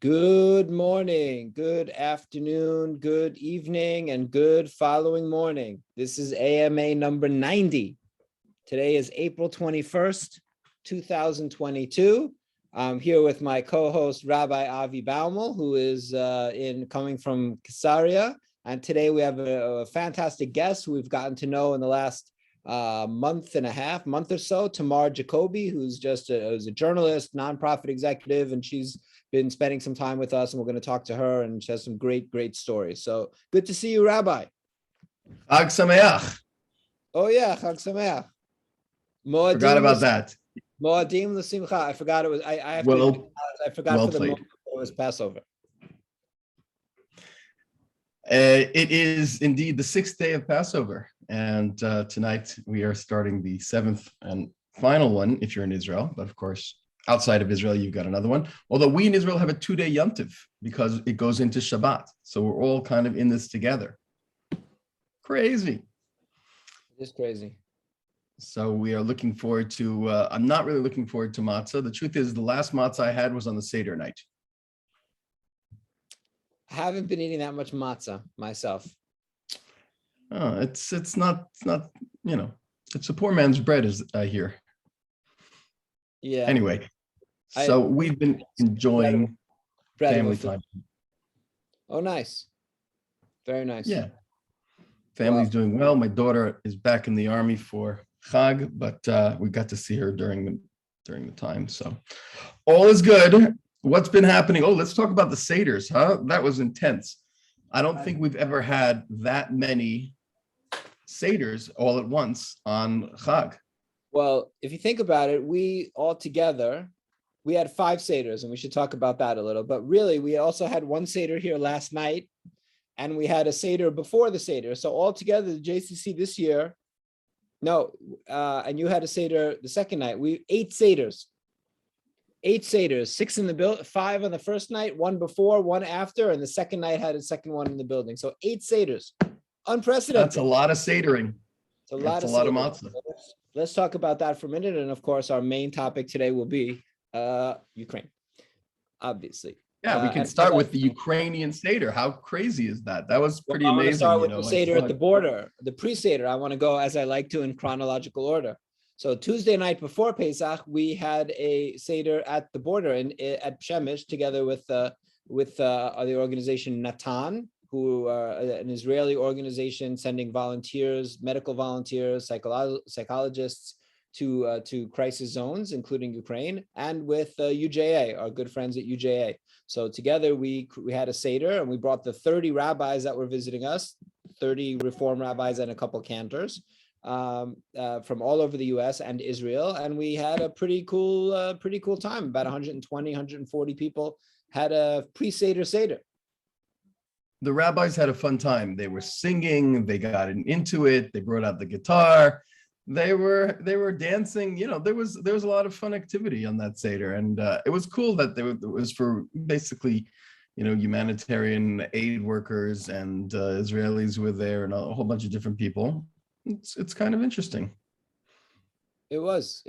Good morning, good afternoon, good evening, and good following morning. This is AMA number 90. Today is April 21st, 2022. I'm here with my co-host, Rabbi Avi Baumel, who is coming from Caesarea. And today we have a fantastic guest who we've gotten to know in the last month or so, Tamar Jacoby, who's just a journalist, nonprofit executive, and she's been spending some time with us, and we're going to talk to her, and she has some great stories. So good to see you, Rabbi. Chag Sameach. Oh yeah, Chag Sameach. Forgot about that. Moadim l'simcha. I forgot it was. I have well, to. I forgot well for the played. moment it was Passover. It is indeed the sixth day of Passover, and tonight we are starting the seventh and final one if you're in Israel. But of course, outside of Israel, you've got another one. Although we in Israel have a 2-day Yom Tov because it goes into Shabbat. So we're all kind of in this together. Crazy. It is crazy. So we are looking forward to, I'm not really looking forward to matzah. The truth is the last matzah I had was on the Seder night. I haven't been eating that much matzah myself. Oh, it's not, it's a poor man's bread, as I hear. Yeah. Anyway, so we've been enjoying family time. Oh, nice. Very nice. Yeah. Family's doing well. My daughter is back in the army for Chag, but we got to see her during the time. So all is good. What's been happening? Oh, let's talk about the Seders, huh? That was intense. I don't think we've ever had that many Seders all at once on Chag. Well, if you think about it, we had 5 Seders, and we should talk about that a little. But really, we also had one Seder here last night, and we had a Seder before the Seder. So altogether, the JCC this year, and you had a Seder the second night. 8 Seders. 8 Seders, 6 in the building, 5 on the first night, 1 before, 1 after, and the second night had a second one in the building. So 8 Seders, unprecedented. That's a lot of Sedering. It's a lot of matzah. Let's talk about that for a minute. And of course, our main topic today will be Ukraine, obviously. Yeah, we can start with the Ukrainian Seder. How crazy is that? That was pretty amazing. I want to start with the Seder at the border, the pre-Seder. I want to go, as I like to, in chronological order. So Tuesday night before Pesach, we had a Seder at the border at Shemesh, together with the organization Natan, who are an Israeli organization sending volunteers, medical volunteers, psychologists to crisis zones, including Ukraine, and with UJA, our good friends at UJA. So together we had a Seder, and we brought the 30 rabbis that were visiting us, 30 Reform rabbis and a couple cantors, from all over the US and Israel. And we had a pretty cool time. About 120, 140 people had a pre-Seder Seder. The rabbis had a fun time. They were singing, they got into it, they brought out the guitar, they were dancing. There was a lot of fun activity on that Seder. And it was cool that it was for basically, humanitarian aid workers, and Israelis were there, and a whole bunch of different people. It's kind of interesting. It was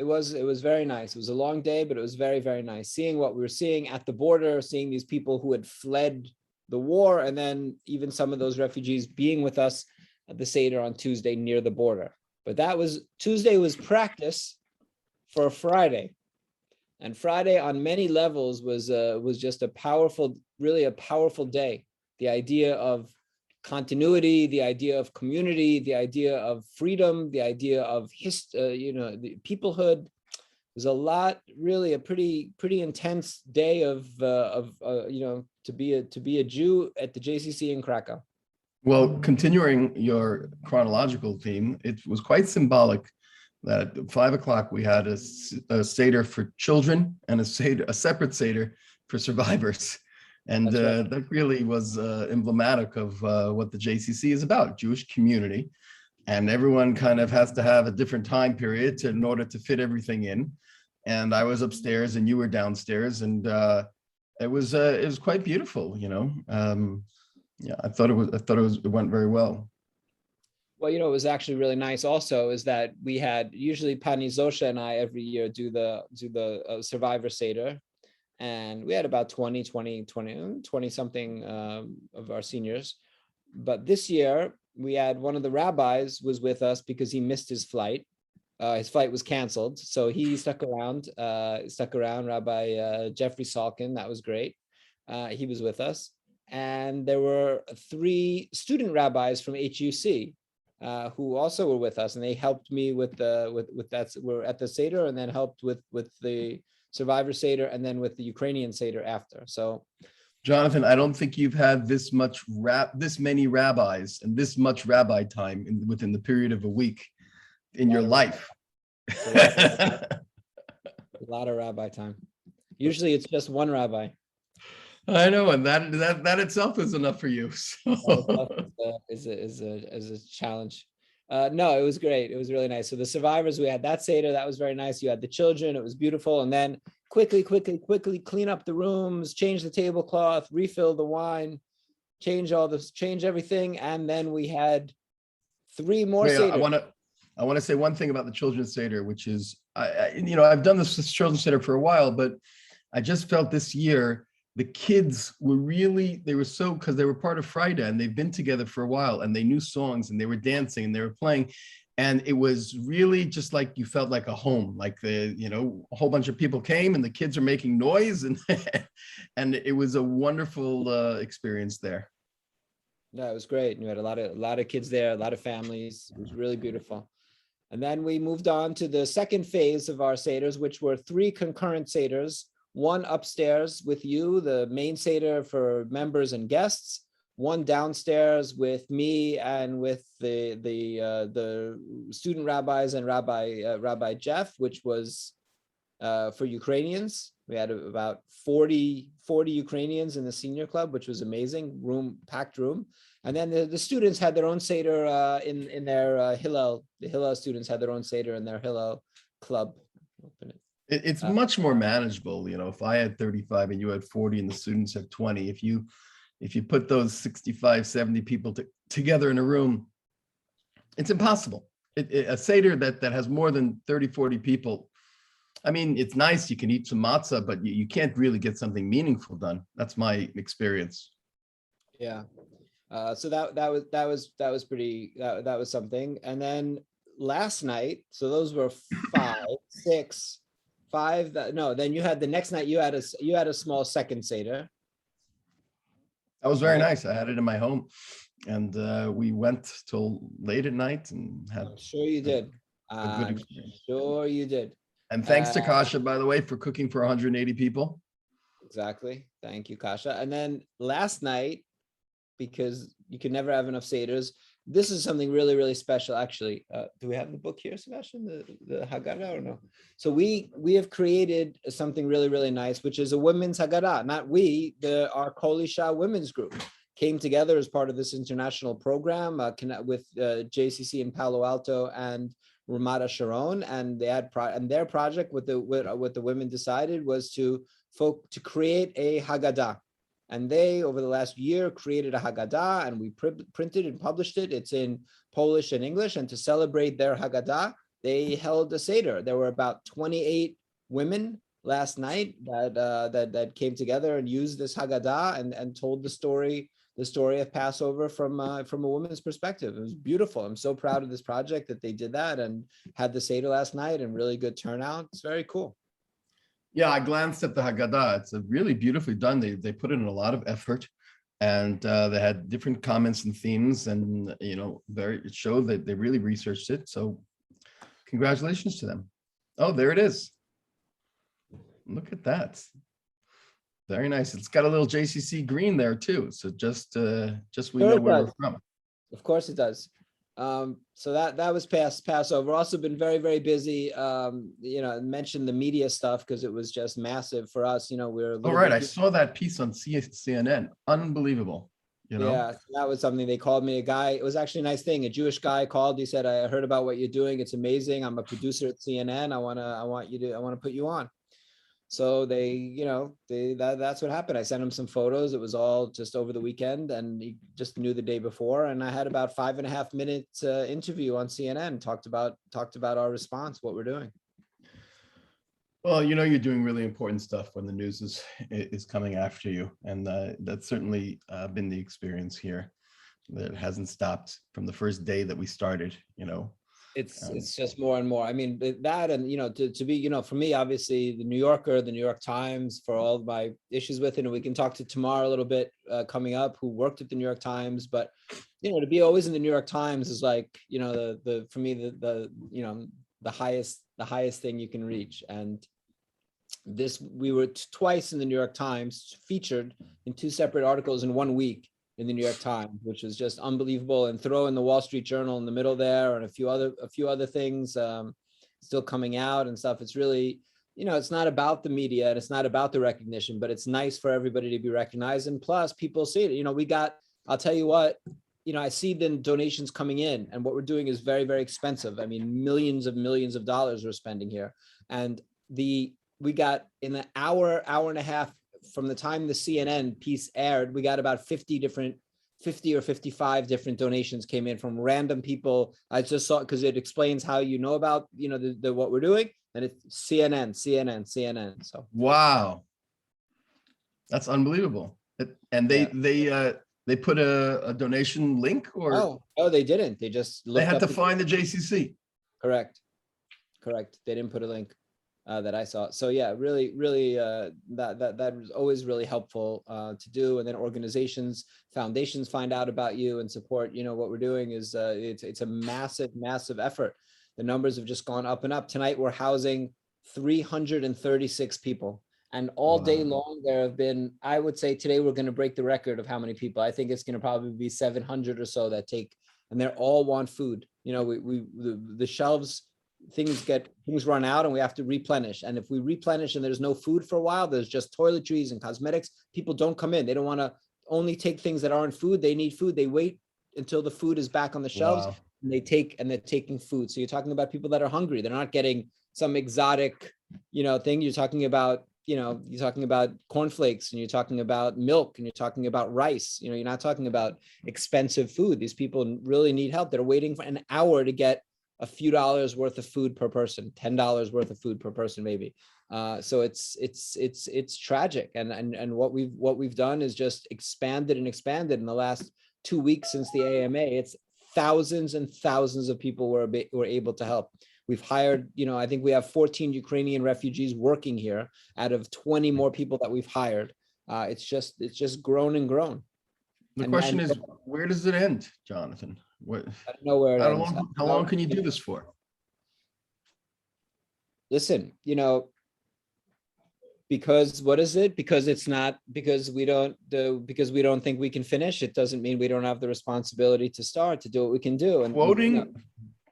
very nice. It was a long day, but it was very, very nice seeing what we were seeing at the border, seeing these people who had fled the war, and then even some of those refugees being with us at the Seder on Tuesday near the border. But Tuesday was practice for Friday, and Friday on many levels was just really a powerful day. The idea of continuity, the idea of community, the idea of freedom, the idea of the peoplehood. There's a lot, really a pretty intense day of to be a Jew at the JCC in Krakow. Well, continuing your chronological theme, it was quite symbolic that at 5 o'clock we had a Seder for children and a separate Seder for survivors. And right. That really was emblematic of what the JCC is about, Jewish community. And everyone kind of has to have a different time period in order to fit everything in. And I was upstairs and you were downstairs, and it was quite beautiful, I thought it went very well. Well, it was actually really nice also is that we had, usually Pani Zosha and I every year do the Survivor Seder. and we had about 20 something of our seniors. But this year we had one of the rabbis was with us because he missed his flight. His flight was canceled, so he stuck around. Rabbi Jeffrey Salkin, that was great. He was with us, and there were 3 student rabbis from HUC who also were with us, and they helped me with that. We're at the Seder, and then helped with the Survivor Seder, and then with the Ukrainian Seder after. So, Jonathan, I don't think you've had this many rabbis and this much rabbi time within the period of a week in your life. A lot of rabbi time. Usually it's just one rabbi. I know, and that itself is enough for you. So. Is a challenge. No, it was great. It was really nice. So the survivors, we had that Seder, that was very nice. You had the children, it was beautiful. And then quickly clean up the rooms, change the tablecloth, refill the wine, change everything. And then we had 3 more Seders. I want to say one thing about the Children's Seder, which is, I've done this Children's Seder for a while, but I just felt this year, the kids were because they were part of Friday and they've been together for a while and they knew songs and they were dancing and they were playing. And it was really just like you felt like a home, like a whole bunch of people came and the kids are making noise and and it was a wonderful experience there. No, it was great. You had a lot of kids there, a lot of families. It was really beautiful. And then we moved on to the second phase of our Seders, which were 3 concurrent Seders. One upstairs with you, the main Seder for members and guests. One downstairs with me and with the student rabbis and Rabbi Jeff, which was for Ukrainians. We had about 40 Ukrainians in the senior club, which was amazing. Packed room. And then the students had their own Seder in their Hillel. The Hillel students had their own Seder in their Hillel club. Open it. It's much more manageable. If I had 35 and you had 40 and the students have 20, if you put those 65, 70 people together in a room, it's impossible. A Seder that has more than 30, 40 people, I mean, it's nice. You can eat some matzah, but you can't really get something meaningful done. That's my experience. Yeah. So that was pretty, that was something. And then last night, so those were 5, 6, 5. Then you had the next night. You had a small second Seder. That was very nice. I had it in my home, and we went till late at night and had. I'm sure you did. A good experience. Sure you did. And thanks to Kasha, by the way, for cooking for 180 people. Exactly. Thank you, Kasha. And then last night, because you can never have enough Seders, this is something really, really special, actually. Do we have the book here, Sebastian, the Haggadah or no? So we have created something really, really nice, which is a women's Haggadah. Not we, our Kol Isha women's group came together as part of this international program with JCC in Palo Alto and Ramat Sharon, and they had their project. What the women decided was to create a Haggadah. And they, over the last year, created a Haggadah, and we printed and published it. It's in Polish and English. And to celebrate their Haggadah, they held a Seder. There were about 28 women last night that came together and used this Haggadah and told the story of Passover from a woman's perspective. It was beautiful. I'm so proud of this project that they did that and had the Seder last night and really good turnout. It's very cool. Yeah, I glanced at the Haggadah. It's really beautifully done. They put in a lot of effort, and they had different comments and themes, and it showed that they really researched it. So, congratulations to them. Oh, there it is. Look at that. Very nice. It's got a little JCC green there too. So just we know where we're from. Of course it does. So that was Passover. Also been very, very busy. Mentioned the media stuff because it was just massive for us. We're all right. I saw that piece on CNN. Unbelievable. Yeah, that was something. They called me. A guy. It was actually a nice thing. A Jewish guy called. He said, "I heard about what you're doing. It's amazing. I'm a producer at CNN. I want to put you on." So that's what happened. I sent him some photos. It was all just over the weekend, and he just knew the day before. And I had about 5.5 minutes interview on CNN. Talked about our response, what we're doing. Well, you're doing really important stuff when the news is coming after you, and that's certainly been the experience here. That it hasn't stopped from the first day that we started. It's just more and more. I mean, that, and to be, for me, obviously the New Yorker, the New York Times, for all of my issues with it, and we can talk to Tamar a little bit coming up, who worked at the New York Times, but to be always in the New York Times is like, the for me the highest thing you can reach. And we were twice in the New York Times, featured in 2 separate articles in 1 week in the New York Times, which was just unbelievable. And throw in the Wall Street Journal in the middle there, and a few other things still coming out and stuff. It's really, it's not about the media and it's not about the recognition, but it's nice for everybody to be recognized. And plus, people see it. I'll tell you what, I see the donations coming in, and what we're doing is very, very expensive. I mean, millions of dollars we're spending here. And we got, in an hour and a half from the time the CNN piece aired, we got about 50 or 55 different donations came in from random people. I just saw, because it explains how about what we're doing, and it's CNN. So wow, that's unbelievable. And they put a donation link, or no, they didn't. They just they had to find the JCC. Correct. They didn't put a link that I saw. So yeah, really, that was always really helpful to do. And then organizations, foundations find out about you and support. What we're doing is it's a massive effort. The numbers have just gone up and up. Tonight we're housing 336 people. And all day long, there have been, I would say today we're going to break the record of how many people. I think it's going to probably be 700 or so that take, and they all want food. The shelves, things run out and we have to replenish. And if we replenish and there's no food for a while, there's just toiletries and cosmetics, people don't come in. They don't want to only take things that aren't food. They need food. They wait until the food is back on the shelves. Wow. And they're taking food. So you're talking about people that are hungry. They're not getting some exotic, thing. You're talking about cornflakes, and you're talking about milk, and you're talking about rice. You're not talking about expensive food. These people really need help. They're waiting for an hour to get a few dollars worth of food per person, $10 worth of food per person, maybe. So it's tragic. And what we've done is just expanded in the last 2 weeks since the AMA. It's thousands and thousands of people were able to help. We've hired, I think we have 14 Ukrainian refugees working here out of 20 more people that we've hired. It's just grown and grown. The question is, where does it end, Jonathan? I don't know where it ends. How long can you do this for? Listen, because what is it? Because it's not, because we don't think we can finish. It doesn't mean we don't have the responsibility to start to do what we can do. And quoting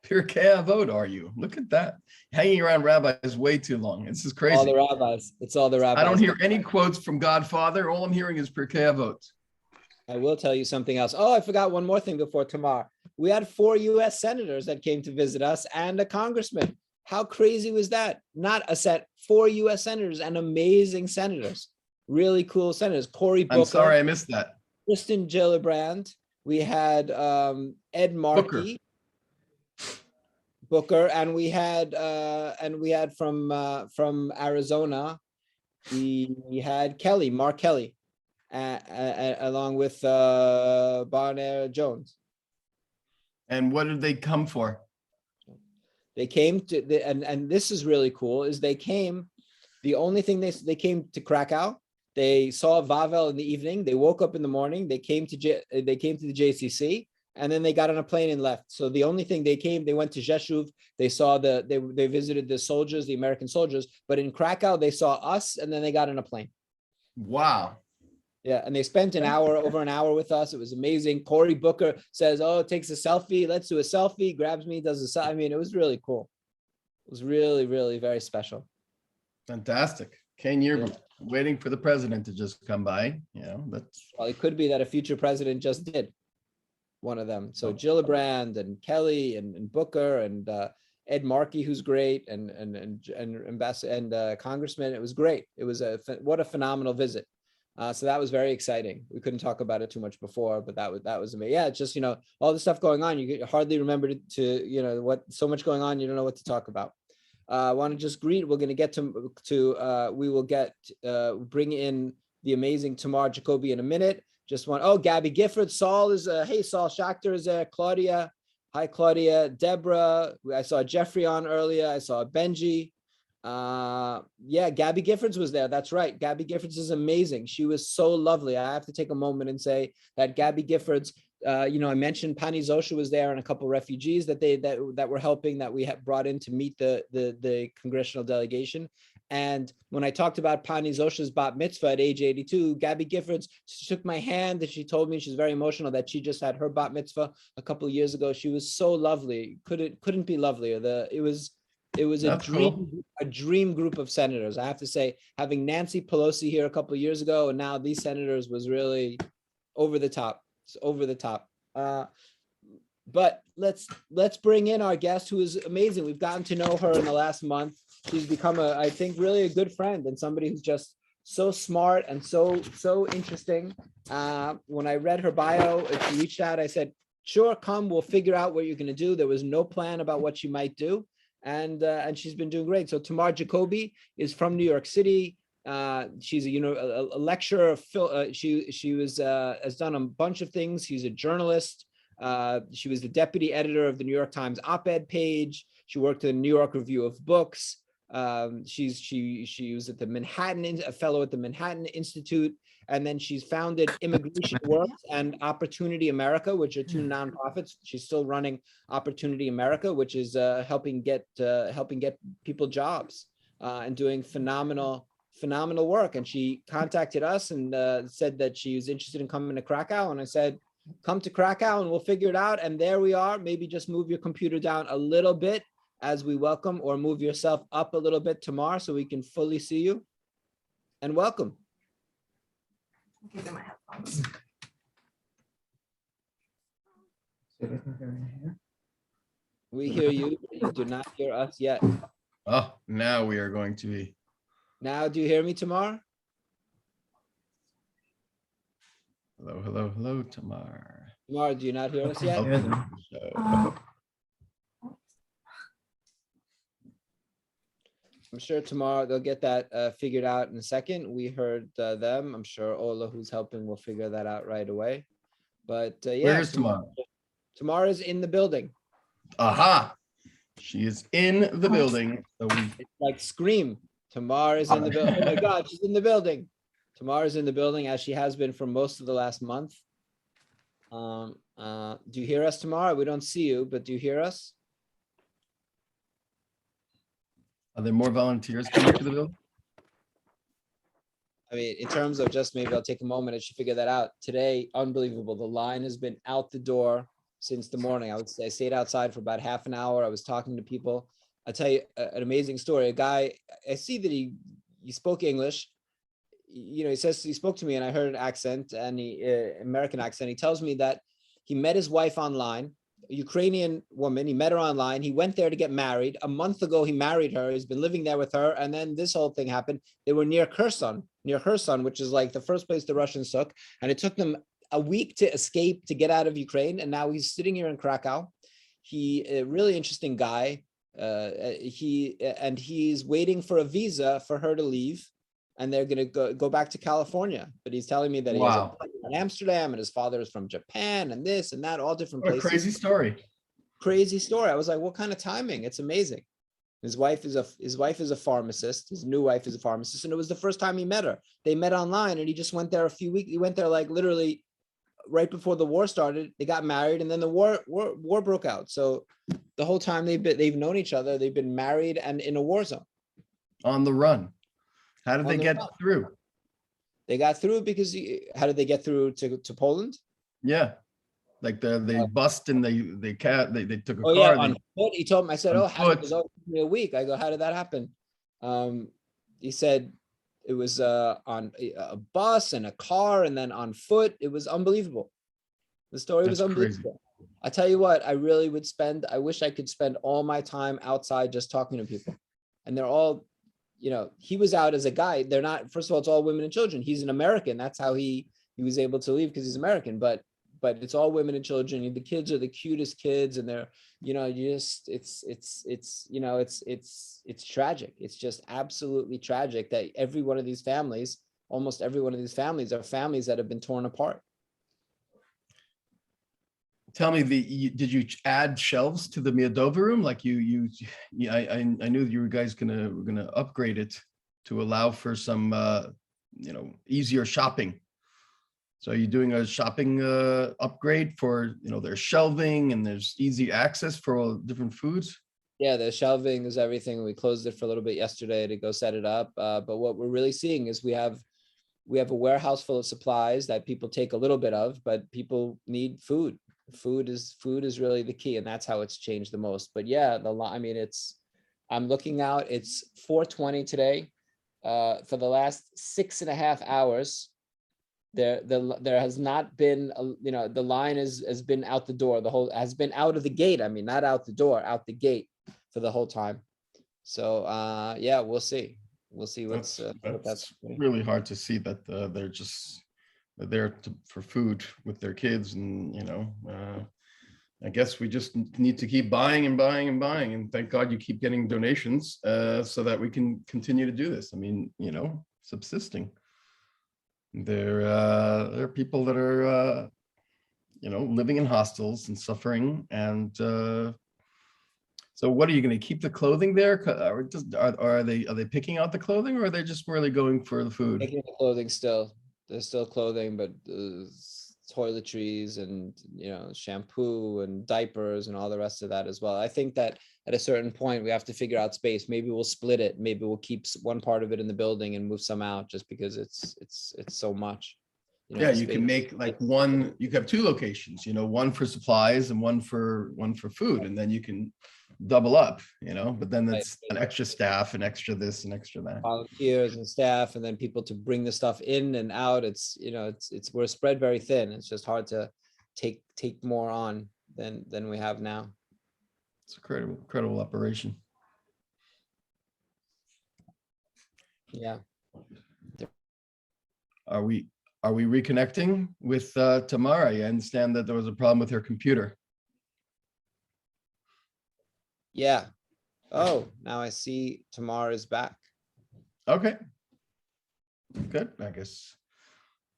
Pirkei Avot, are you? Look at that. Hanging around rabbis way too long. This is crazy. All the rabbis. It's all the rabbis. I don't hear any quotes from Godfather. All I'm hearing is Pirkei Avot. I will tell you something else. Oh, I forgot one more thing before Tamar. We had 4 U.S. senators that came to visit us and a congressman. How crazy was that? Not a set, 4 U.S. senators and amazing senators. Really cool senators. Cory Booker. I'm sorry, I missed that. Kristen Gillibrand. We had Ed Markey. Booker, and we had from Arizona, we had Mark Kelly, along with Barnett Jones. And what did they come for? They came to and this is really cool. Is they came. The only thing they came to Krakow. They saw Vavel in the evening. They woke up in the morning. They came to the JCC. And then they got on a plane and left. So the only thing they went to Rzeszów. They saw they visited the soldiers, the American soldiers, but in Krakow, they saw us and then they got on a plane. Wow. Yeah. And they spent over an hour with us. It was amazing. Cory Booker says, oh, takes a selfie. Let's do a selfie, grabs me, does a selfie. I mean, it was really cool. It was really, really very special. Fantastic. Ken, you're waiting for the president to just come by. Well, it could be that a future president just did. One of them. So Gillibrand and Kelly and Booker and Ed Markey, who's great, and Congressman. It was great. It was what a phenomenal visit. So that was very exciting. We couldn't talk about it too much before, but that was amazing. Yeah, it's just all the stuff going on. You hardly remember to what so much going on. You don't know what to talk about. I want to just greet. We're going to get we will get bring in the amazing Tamar Jacoby in a minute. Just one. Oh, Gabby Gifford. Saul is hey, Saul Schachter is there. Claudia. Hi, Claudia. Deborah. I saw Jeffrey on earlier. I saw Benji. Yeah, Gabby Giffords was there. That's right. Gabby Giffords is amazing. She was so lovely. I have to take a moment and say that Gabby Giffords, I mentioned Pani Zosha was there and a couple of refugees that were helping, that we had brought in to meet the congressional delegation. And when I talked about Pani Zosha's bat mitzvah at age 82, Gabby Giffords, she took my hand and she told me she's very emotional that she just had her bat mitzvah a couple of years ago. She was so lovely. Couldn't be lovelier. It was a dream group of senators. I have to say, having Nancy Pelosi here a couple of years ago, and now these senators was really over the top. It's over the top. But let's bring in our guest, who is amazing. We've gotten to know her in the last month. She's become I think really a good friend, and somebody who's just so smart and so interesting. When I read her bio, she reached out. I said, "Sure, come. We'll figure out what you're going to do." There was no plan about what she might do. And she's been doing great. So Tamar Jacoby is from New York City. She's a lecturer. She has done a bunch of things. She's a journalist. She was the deputy editor of the New York Times op-ed page. She worked at the New York Review of Books. She was at the a fellow at the Manhattan Institute. And then she's founded Immigration Works and Opportunity America, which are two nonprofits. She's still running Opportunity America, which is helping get people jobs and doing phenomenal work. And she contacted us and said that she was interested in coming to Krakow. And I said, come to Krakow and we'll figure it out. And there we are. Maybe just move your computer down a little bit as we welcome, or move yourself up a little bit, Tamar, so we can fully see you. And welcome. These are my headphones. We hear you. You do not hear us yet. Oh, now we are going to be. Now, do you hear me, Tamar? Hello, Tamar. Tamar, do you not hear us yet? I'm sure tomorrow they'll get that figured out in a second. We heard them. I'm sure Ola, who's helping, will figure that out right away. But yeah. Where is Tamar? Tamar is in the building. Aha! She is in the building. So it's like Scream. Tamar is in the building. Oh my God, she's in the building. Tamar is in the building, as she has been for most of the last month. Do you hear us, Tamar? We don't see you, but do you hear us? Are there more volunteers coming to the building? I mean, in terms of just, maybe I'll take a moment and she figure that out. Today, unbelievable. The line has been out the door since the morning. I stayed outside for about half an hour. I was talking to people. I'll tell you an amazing story. A guy, I see that he spoke English. He says he spoke to me and I heard an accent, and American accent. He tells me that he met his wife online, a Ukrainian woman. He met her online. He went there to get married. A month ago, he married her. He's been living there with her. And then this whole thing happened. They were near Kherson, which is like the first place the Russians took. And it took them a week to escape, to get out of Ukraine. And now he's sitting here in Krakow. He, a really interesting guy. He's waiting for a visa for her to leave. And they're going to go back to California. But he's telling me that he has a place in Amsterdam and his father is from Japan and this and that, all different places. What a crazy story. Crazy story. I was like, what kind of timing? It's amazing. His wife is a pharmacist. His new wife is a pharmacist. And it was the first time he met her. They met online and he just went there a few weeks. He went there like literally right before the war started. They got married and then the war broke out. So the whole time they've known each other, they've been married and in a war zone. On the run. How did they get through? They got through because how did they get through to Poland? Yeah, like they bust and they took a car. Yeah, on foot. He told me. I said, it took me a week. I go, how did that happen? He said it was on a bus and a car and then on foot. It was unbelievable. The story was unbelievable. Crazy. I tell you what, I wish I could spend all my time outside just talking to people, and they're all. He was out as a guy. They're not, first of all, it's all women and children. He's an American. That's how he was able to leave, because he's American. But but it's all women and children. The kids are the cutest kids, and they're, it's tragic. It's just absolutely tragic that every one of these families, almost every one of these families, are families that have been torn apart. Tell me, did you add shelves to the Miadova room? Like I knew you guys were gonna upgrade it to allow for some easier shopping. So are you doing a shopping upgrade for, there's shelving and there's easy access for all different foods? Yeah, the shelving is everything. We closed it for a little bit yesterday to go set it up. But what we're really seeing is we have a warehouse full of supplies that people take a little bit of, but people need food. Food is really the key, and that's how it's changed the most. But yeah, I'm looking out, it's 4:20 today. For the last 6.5 hours, there has not been, the line has been out the door. Has been out of the gate. I mean, not out the door, out the gate for the whole time. So yeah, we'll see. We'll see that's that's really hard to see that they're just there for food with their kids, and I guess we just need to keep buying and buying and buying, and thank God you keep getting donations so that we can continue to do this. I mean, subsisting. There are people that are living in hostels and suffering, and so what are you going to keep the clothing there? Are they picking out the clothing, or are they just really going for the food? Taking the clothing still. There's still clothing, but toiletries and shampoo and diapers and all the rest of that as well. I think that at a certain point we have to figure out space. Maybe we'll split it. Maybe we'll keep one part of it in the building and move some out, just because it's so much. Yeah, you can make like one. You can have two locations. one for supplies and one for food, and then you can double up. But then that's an extra staff and extra this and extra that. Volunteers and staff, and then people to bring the stuff in and out. We're spread very thin. It's just hard to take more on than we have now. It's a incredible operation. Yeah. Are we reconnecting with Tamar? I understand that there was a problem with her computer. Yeah. Oh, now I see Tamar is back. Okay. Good. I guess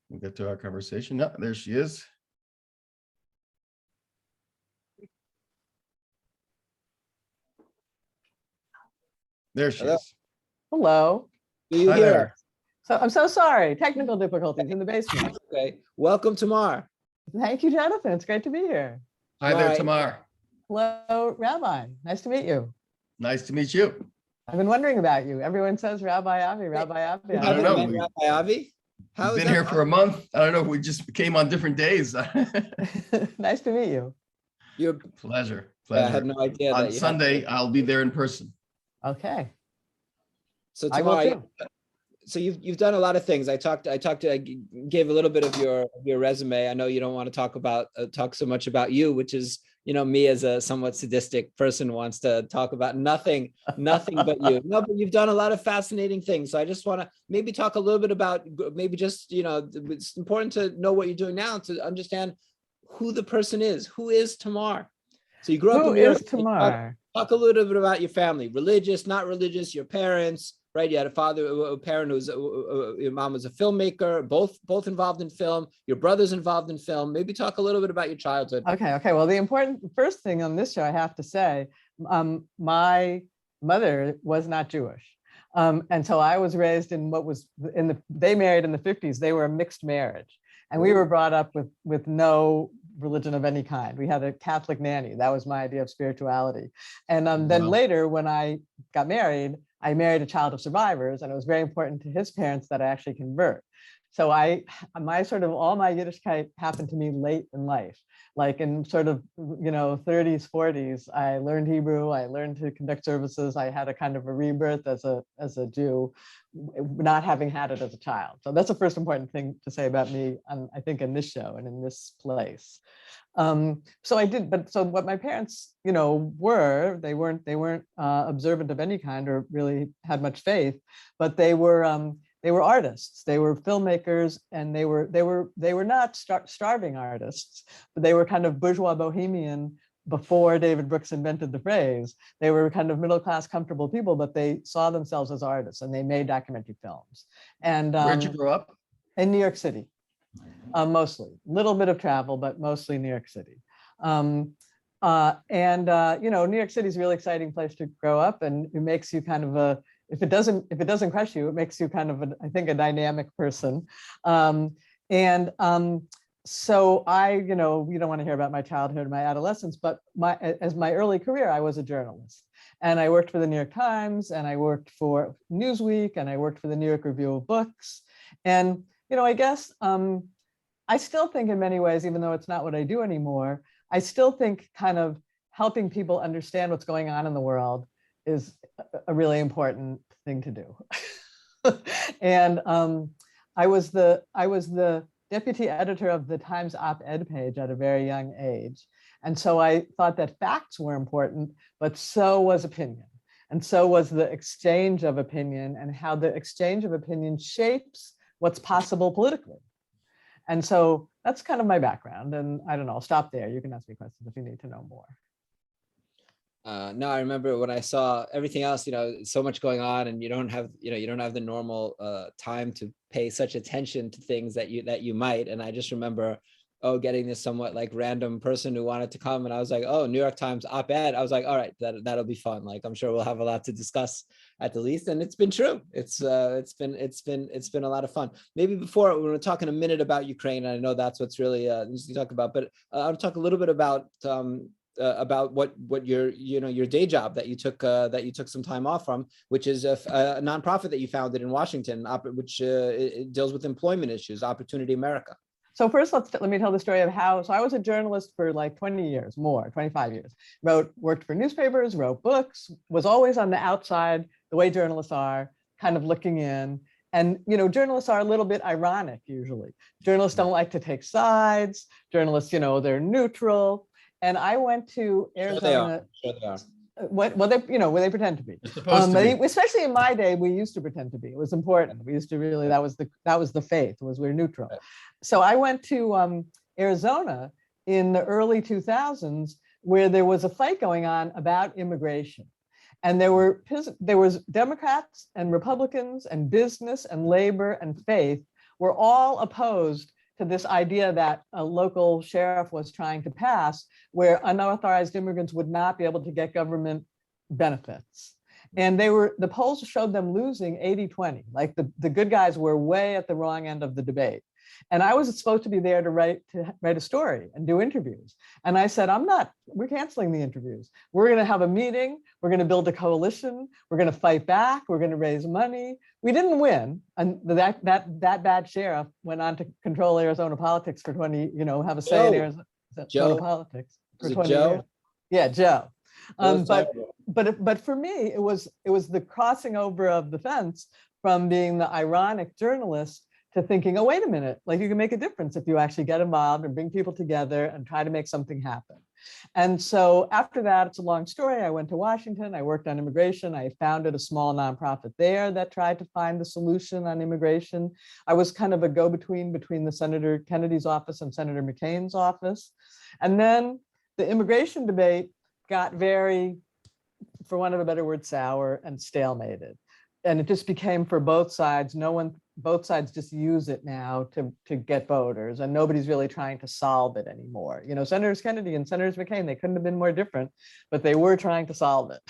we'll get to our conversation. No, there she is. There she is. Hello. Do you Hi hear there. us? So I'm so sorry. Technical difficulties in the basement. Okay. Welcome, Tamar. Thank you, Jonathan. It's great to be here. Hi there, Right. Tamar. Hello, Rabbi. Nice to meet you. Nice to meet you. I've been wondering about you. Everyone says Rabbi Avi, Rabbi Avi. You I don't haven't know. met Rabbi Avi? How We've is been that here for a month. I don't know. We just came on different days. Nice to meet you. You're, Pleasure. I had no idea On that you Sunday, I'll be there in person. Okay. So I will Tamar, too. so you've done a lot of things. I gave a little bit of your resume. I know you don't want to talk so much about you, which is, me as a somewhat sadistic person wants to talk about nothing but you. No, but you've done a lot of fascinating things. So I just want to maybe talk a little bit about, maybe just, it's important to know what you're doing now to understand who the person is. Who is Tamar? So you grew up Who in New York. is Tamar? Talk a little bit about your family, religious, not religious, your parents, right? You had a parent your mom was a filmmaker, both involved in film, your brother's involved in film. Maybe talk a little bit about your childhood. Okay. Well, the important first thing on this show, I have to say, my mother was not Jewish. And so I was raised in they married in the 50s. They were a mixed marriage. And we were brought up with no religion of any kind. We had a Catholic nanny. That was my idea of spirituality. And then later, when I got married, I married a child of survivors, and it was very important to his parents that I actually convert. So all my Yiddishkeit happened to me late in life, like in sort of, 30s, 40s. I learned Hebrew. I learned to conduct services. I had a kind of a rebirth as a Jew, not having had it as a child. So that's the first important thing to say about me, I think, in this show and in this place. So I did, but so what my parents, were, they weren't observant of any kind or really had much faith, but they were they were artists, they were filmmakers, and they were not starving artists, but they were kind of bourgeois bohemian before David Brooks invented the phrase. They were kind of middle-class, comfortable people, but they saw themselves as artists, and they made documentary films. And Where'd you grow up? in New York City, mostly. Little bit of travel, but mostly New York City. You know, New York City is a really exciting place to grow up, and it makes you kind of a, if it doesn't crush you, it makes you kind of, I think, a dynamic person. So you know, you don't want to hear about my childhood, my adolescence, but as my early career, I was a journalist. And I worked for the New York Times, and I worked for Newsweek, and I worked for the New York Review of Books. And, you know, I guess I still think in many ways, even though it's not what I do anymore, I still think kind of helping people understand what's going on in the world is a really important thing to do. And I was the deputy editor of the Times op-ed page at a very young age. And so I thought that facts were important, but so was opinion. And so was the exchange of opinion, and how the exchange of opinion shapes what's possible politically. And so that's kind of my background. And I don't know, I'll stop there. You can ask me questions if you need to know more. No, I remember when I saw everything else, you know, so much going on, and you don't have the normal time to pay such attention to things that you might. And I just remember, getting this somewhat like random person who wanted to come, and I was like, oh, New York Times op-ed. I was like, all right, that'll be fun. Like, I'm sure we'll have a lot to discuss at the least. And it's been true. It's been a lot of fun. Maybe before, we were talking a minute about Ukraine, and I know that's what's really interesting to talk about, but I'll talk a little bit about what your day job that you took some time off from, which is a nonprofit that you founded in Washington, which it deals with employment issues, Opportunity America. So first, let me tell the story of how. So I was a journalist for like 20 years, 25 years. Worked for newspapers, wrote books, was always on the outside, the way journalists are, kind of looking in. And, you know, journalists are a little bit ironic usually. Journalists don't like to take sides. Journalists, you know, they're neutral. And I went to Arizona. Sure they are. Well, they pretend to be. Especially in my day, we used to pretend to be. It was important. We used to really, that was the faith, was we're neutral. Right. So I went to Arizona in the early 2000s, where there was a fight going on about immigration. And there was Democrats and Republicans and business and labor and faith were all opposed to this idea that a local sheriff was trying to pass, where unauthorized immigrants would not be able to get government benefits. And the polls showed them losing 80-20, like the good guys were way at the wrong end of the debate. And I was supposed to be there to write a story and do interviews. And I said, we're canceling the interviews. We're going to have a meeting. We're going to build a coalition. We're going to fight back. We're going to raise money. We didn't win. And that bad sheriff went on to control Arizona politics for 20, have a say in Arizona politics for 20 years. Yeah, Joe. But for me, it was the crossing over of the fence from being the ironic journalist to thinking, oh, wait a minute, like you can make a difference if you actually get involved and bring people together and try to make something happen. And so after that, it's a long story. I went to Washington, I worked on immigration. I founded a small nonprofit there that tried to find the solution on immigration. I was kind of a go-between between the Senator Kennedy's office and Senator McCain's office. And then the immigration debate got very, for want of a better word, sour and stalemated. And it just became for both sides, both sides just use it now to get voters, and nobody's really trying to solve it anymore. You know, Senators Kennedy and Senators McCain, they couldn't have been more different, but they were trying to solve it.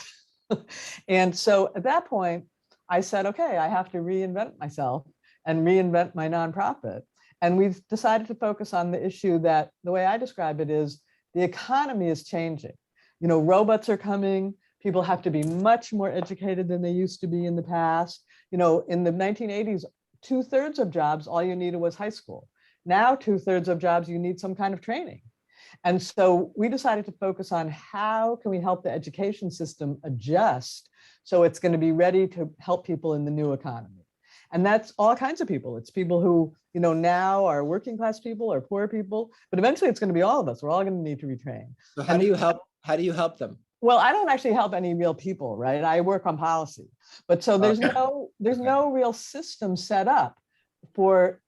And so at that point, I said, okay, I have to reinvent myself and reinvent my nonprofit. And we've decided to focus on the issue that, the way I describe it, is the economy is changing. You know, robots are coming. People have to be much more educated than they used to be in the past. You know, in the 1980s, 2/3 of jobs, all you needed was high school. Now, 2/3 of jobs, you need some kind of training. And so we decided to focus on how can we help the education system adjust so it's going to be ready to help people in the new economy. And that's all kinds of people. It's people who, you know, now are working class people or poor people, but eventually it's going to be all of us. We're all going to need to retrain. So how do you help them? Well, I don't actually help any real people, right? I work on policy, but so there's no real system set up for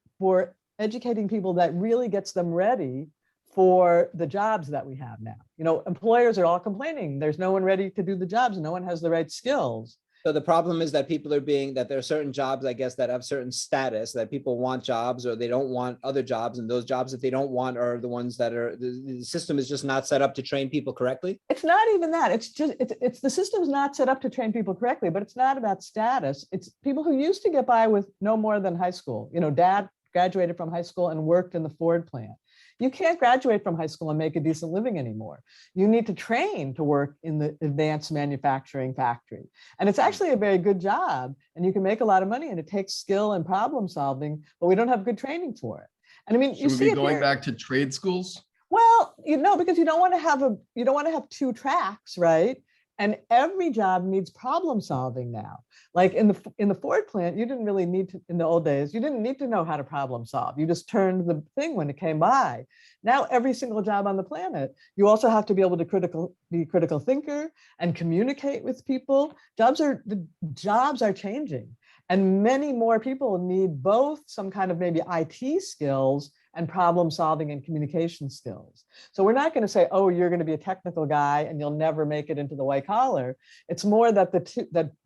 educating people that really gets them ready for the jobs that we have now. You know, employers are all complaining. There's no one ready to do the jobs. No one has the right skills. So the problem is that that there are certain jobs, I guess, that have certain status, that people want jobs or they don't want other jobs. And those jobs that they don't want are the ones that are, the system is just not set up to train people correctly. It's not even that. It's just, it's the system's not set up to train people correctly, but it's not about status. It's people who used to get by with no more than high school. You know, dad graduated from high school and worked in the Ford plant. You can't graduate from high school and make a decent living anymore. You need to train to work in the advanced manufacturing factory. And it's actually a very good job and you can make a lot of money and it takes skill and problem solving, but we don't have good training for it. And I mean, you Should see we be it going here. back to trade schools? Well, you know, because you don't want to have two tracks, right? And every job needs problem solving now. Like in the Ford plant, you didn't really need to, in the old days, you didn't need to know how to problem solve. You just turned the thing when it came by. Now, every single job on the planet, you also have to be able to be a critical thinker and communicate with people. The jobs are changing. And many more people need both some kind of maybe IT skills and problem solving and communication skills. So we're not going to say, oh, you're going to be a technical guy and you'll never make it into the white collar. It's more that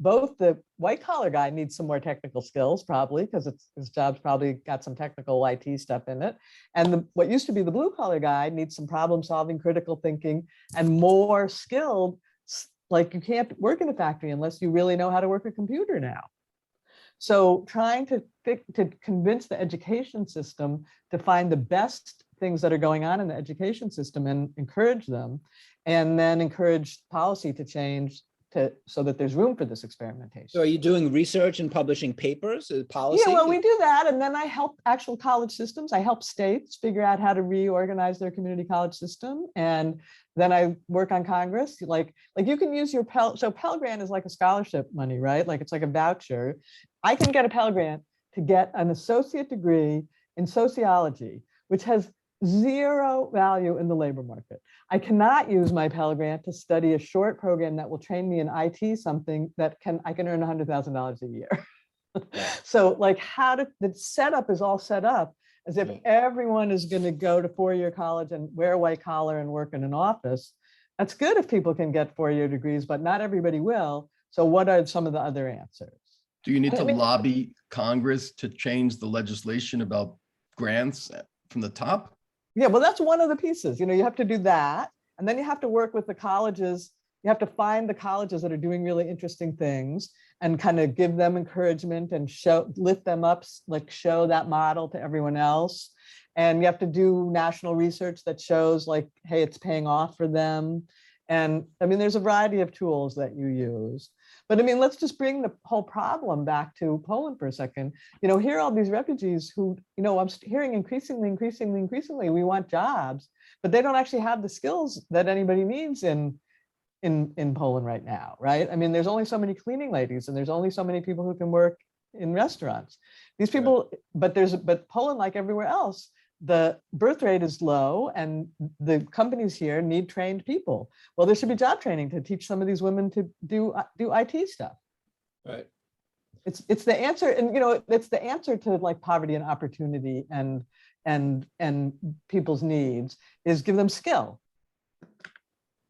both the white collar guy needs some more technical skills, probably, because his job's probably got some technical IT stuff in it. And what used to be the blue collar guy needs some problem solving, critical thinking, and more skilled. Like you can't work in a factory unless you really know how to work a computer now. So trying to convince the education system to find the best things that are going on in the education system and encourage them, and then encourage policy to change so that there's room for this experimentation. So are you doing research and publishing papers, policy? Yeah, well, we do that. And then I help actual college systems. I help states figure out how to reorganize their community college system. And then I work on Congress. Like you can use your Pell. So Pell Grant is like a scholarship money, right? Like it's like a voucher. I can get a Pell Grant to get an associate degree in sociology, which has zero value in the labor market. I cannot use my Pell Grant to study a short program that will train me in IT, something that I can earn $100,000 a year. So like the setup is all set up as if everyone is going to go to four-year college and wear a white collar and work in an office. That's good if people can get four-year degrees, but not everybody will. So what are some of the other answers? Do you need to lobby Congress to change the legislation about grants from the top? Yeah, well, that's one of the pieces. You know, you have to do that. And then you have to work with the colleges. You have to find the colleges that are doing really interesting things and kind of give them encouragement and lift them up, like show that model to everyone else. And you have to do national research that shows like, hey, it's paying off for them. And I mean, there's a variety of tools that you use. But I mean, let's just bring the whole problem back to Poland for a second. You know, here are all these refugees who, you know, I'm hearing increasingly, we want jobs, but they don't actually have the skills that anybody needs in Poland right now, right? I mean, there's only so many cleaning ladies and there's only so many people who can work in restaurants. These people, but Poland, like everywhere else, the birth rate is low and the companies here need trained people. Well, there should be job training to teach some of these women to do IT stuff. Right. It's the answer, and you know, it's the answer to like poverty and opportunity and people's needs is give them skill.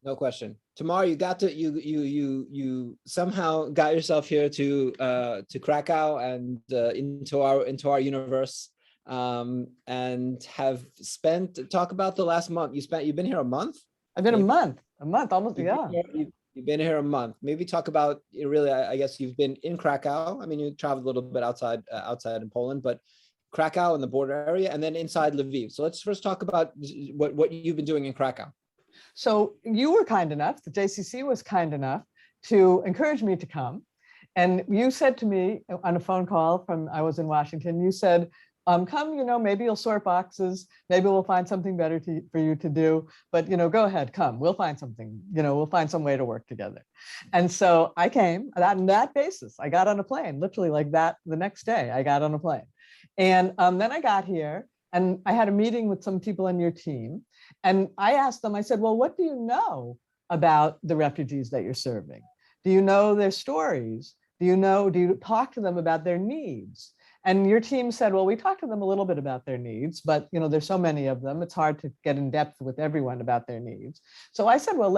No question. Tamar, you somehow got yourself here to Krakow and into our universe. And have talk about the last month. You've been here a month? I've been a month almost, yeah. You've been here a month. Maybe talk about, really, I guess you've been in Krakow. I mean, you traveled a little bit outside in Poland, but Krakow and the border area, and then inside Lviv. So let's first talk about what you've been doing in Krakow. So you were kind enough, the JCC was kind enough to encourage me to come. And you said to me on a phone call I was in Washington, you said, come, you know, maybe you'll sort boxes, maybe we'll find something better for you to do, but, you know, go ahead, come, we'll find something, you know, we'll find some way to work together. And so I came on that basis. I got on a plane, literally like that, the next day I got on a plane. And then I got here and I had a meeting with some people on your team. And I asked them, I said, well, what do you know about the refugees that you're serving? Do you know their stories? Do you talk to them about their needs? And your team said, well, we talked to them a little bit about their needs, but there's so many of them, it's hard to get in depth with everyone about their needs. So I said, well,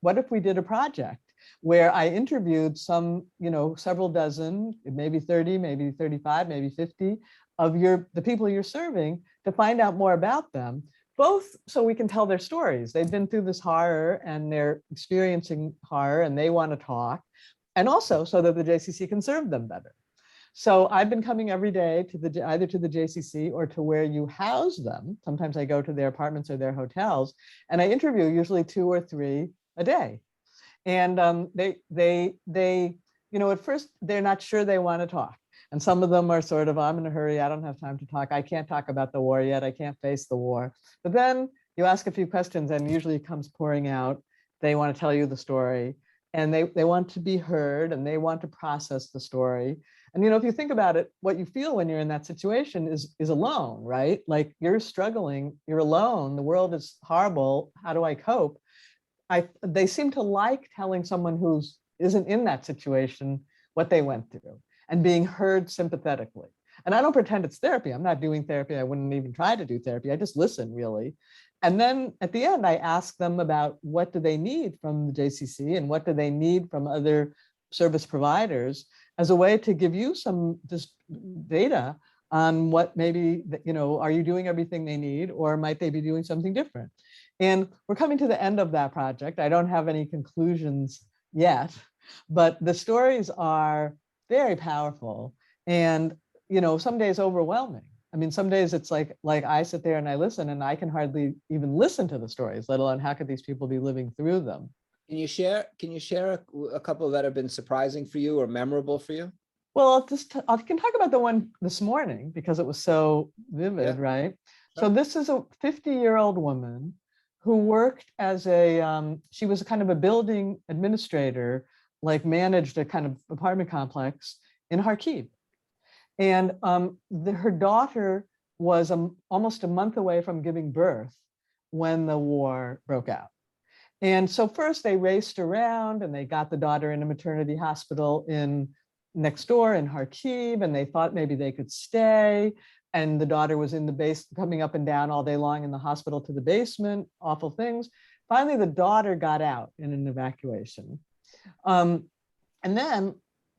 what if we did a project where I interviewed several dozen, maybe 30, maybe 35, maybe 50 of the people you're serving to find out more about them, both so we can tell their stories. They've been through this horror and they're experiencing horror and they want to talk, and also so that the JCC can serve them better. So I've been coming every day to either to the JCC or to where you house them. Sometimes I go to their apartments or their hotels, and I interview usually 2 or 3 a day. And at first they're not sure they want to talk. And some of them are sort of, I'm in a hurry, I don't have time to talk. I can't talk about the war yet. I can't face the war. But then you ask a few questions and usually it comes pouring out. They want to tell you the story and they want to be heard and they want to process the story. And, if you think about it, what you feel when you're in that situation is alone, right? Like you're struggling, you're alone. The world is horrible. How do I cope? They seem to like telling someone who isn't in that situation what they went through and being heard sympathetically. And I don't pretend it's therapy. I'm not doing therapy. I wouldn't even try to do therapy. I just listen, really. And then at the end, I ask them about what do they need from the JCC and what do they need from other service providers as a way to give you some just data on what maybe, are you doing everything they need or might they be doing something different? And we're coming to the end of that project. I don't have any conclusions yet, but the stories are very powerful and, some days overwhelming. I mean, some days it's like I sit there and I listen and I can hardly even listen to the stories, let alone how could these people be living through them? Can you share a couple that have been surprising for you or memorable for you? Well, I can talk about the one this morning because it was so vivid, right? Sure. So this is a 50-year-old woman who worked as she was kind of a building administrator, like managed a kind of apartment complex in Kharkiv. And her daughter was almost a month away from giving birth when the war broke out. And so first they raced around and they got the daughter in a maternity hospital next door in Kharkiv, and they thought maybe they could stay. And the daughter was in the base, coming up and down all day long in the hospital to the basement, awful things. Finally, the daughter got out in an evacuation. And then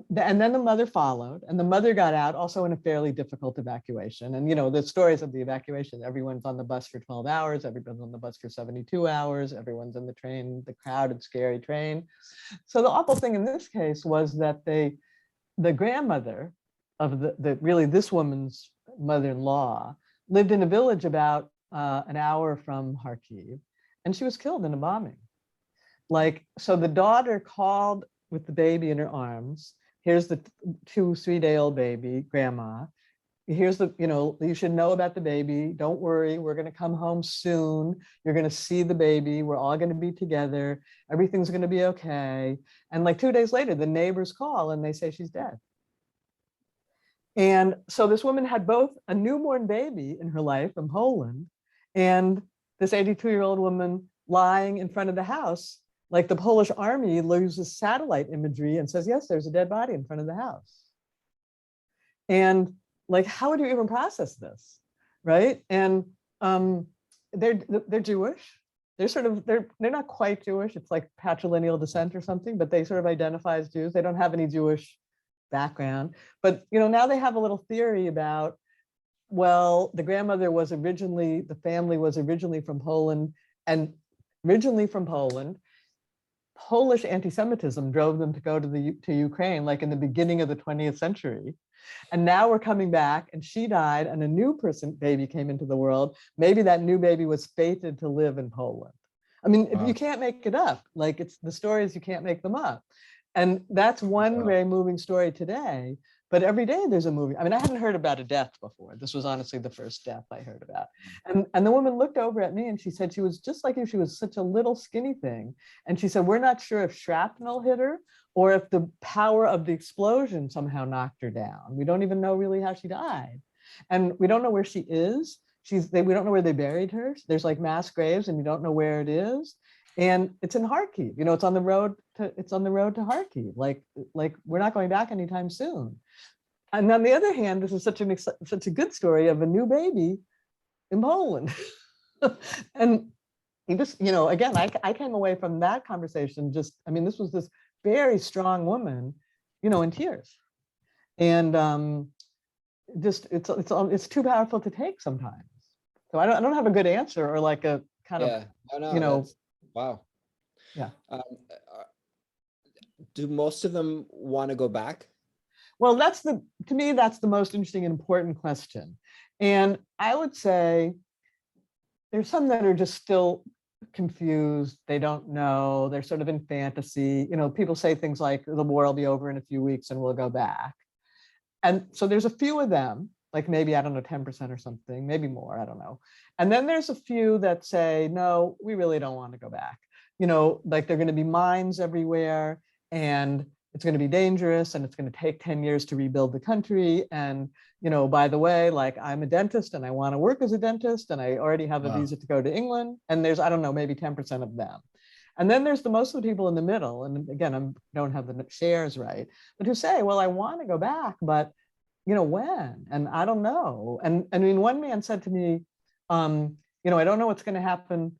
the mother followed, and the mother got out also in a fairly difficult evacuation. And, the stories of the evacuation, everyone's on the bus for 12 hours, everyone's on the bus for 72 hours, everyone's in the train, the crowded, scary train. So the awful thing in this case was that the grandmother of really this woman's mother-in-law lived in a village about an hour from Kharkiv, and she was killed in a bombing. So the daughter called with the baby in her arms. Here's the 2-3-day-old baby, grandma. Here's you should know about the baby. Don't worry, we're going to come home soon. You're going to see the baby. We're all going to be together. Everything's going to be okay. And 2 days later, the neighbors call and they say she's dead. And so this woman had both a newborn baby in her life from Poland and this 82-year-old woman lying in front of the house. The Polish army uses satellite imagery and says, yes, there's a dead body in front of the house. And how would you even process this, right? And they're Jewish. They're not quite Jewish. It's like patrilineal descent or something, but they sort of identify as Jews. They don't have any Jewish background. But now they have a little theory about, well, the family was originally from Poland, and originally from Poland, Polish anti-Semitism drove them to go to Ukraine, in the beginning of the 20th century. And now we're coming back and she died and a new baby came into the world. Maybe that new baby was fated to live in Poland. I mean, wow. You can't make it up. It's the stories, you can't make them up. And that's one very moving story today. But every day there's a movie. I mean, I hadn't heard about a death before. This was honestly the first death I heard about. And the woman looked over at me and she said she was just like you. She was such a little skinny thing. And she said, we're not sure if shrapnel hit her or if the power of the explosion somehow knocked her down. We don't even know really how she died. And we don't know where she is. We don't know where they buried her. There's mass graves and you don't know where it is. And it's in Kharkiv, it's on the road to Kharkiv. Like we're not going back anytime soon. And on the other hand, this is such a good story of a new baby in Poland. And you just, again, I came away from that conversation this was this very strong woman, in tears. And it's too powerful to take sometimes. So I don't have a good answer or like a kind of, wow. Yeah. Do most of them want to go back? Well, to me, that's the most interesting and important question. And I would say there's some that are just still confused. They don't know. They're sort of in fantasy. People say things like the war will be over in a few weeks and we'll go back. And so there's a few of them, like maybe, I don't know, 10% or something, maybe more, I don't know. And then there's a few that say, no, we really don't want to go back. Like there are going to be mines everywhere and it's going to be dangerous and it's going to take 10 years to rebuild the country. And, by the way, like I'm a dentist and I want to work as a dentist and I already have a visa to go to England. And there's, I don't know, maybe 10% of them. And then there's most of the people in the middle. And again, I don't have the shares right, but who say, well, I want to go back, but when? And I don't know. And I mean, one man said to me, I don't know what's going to happen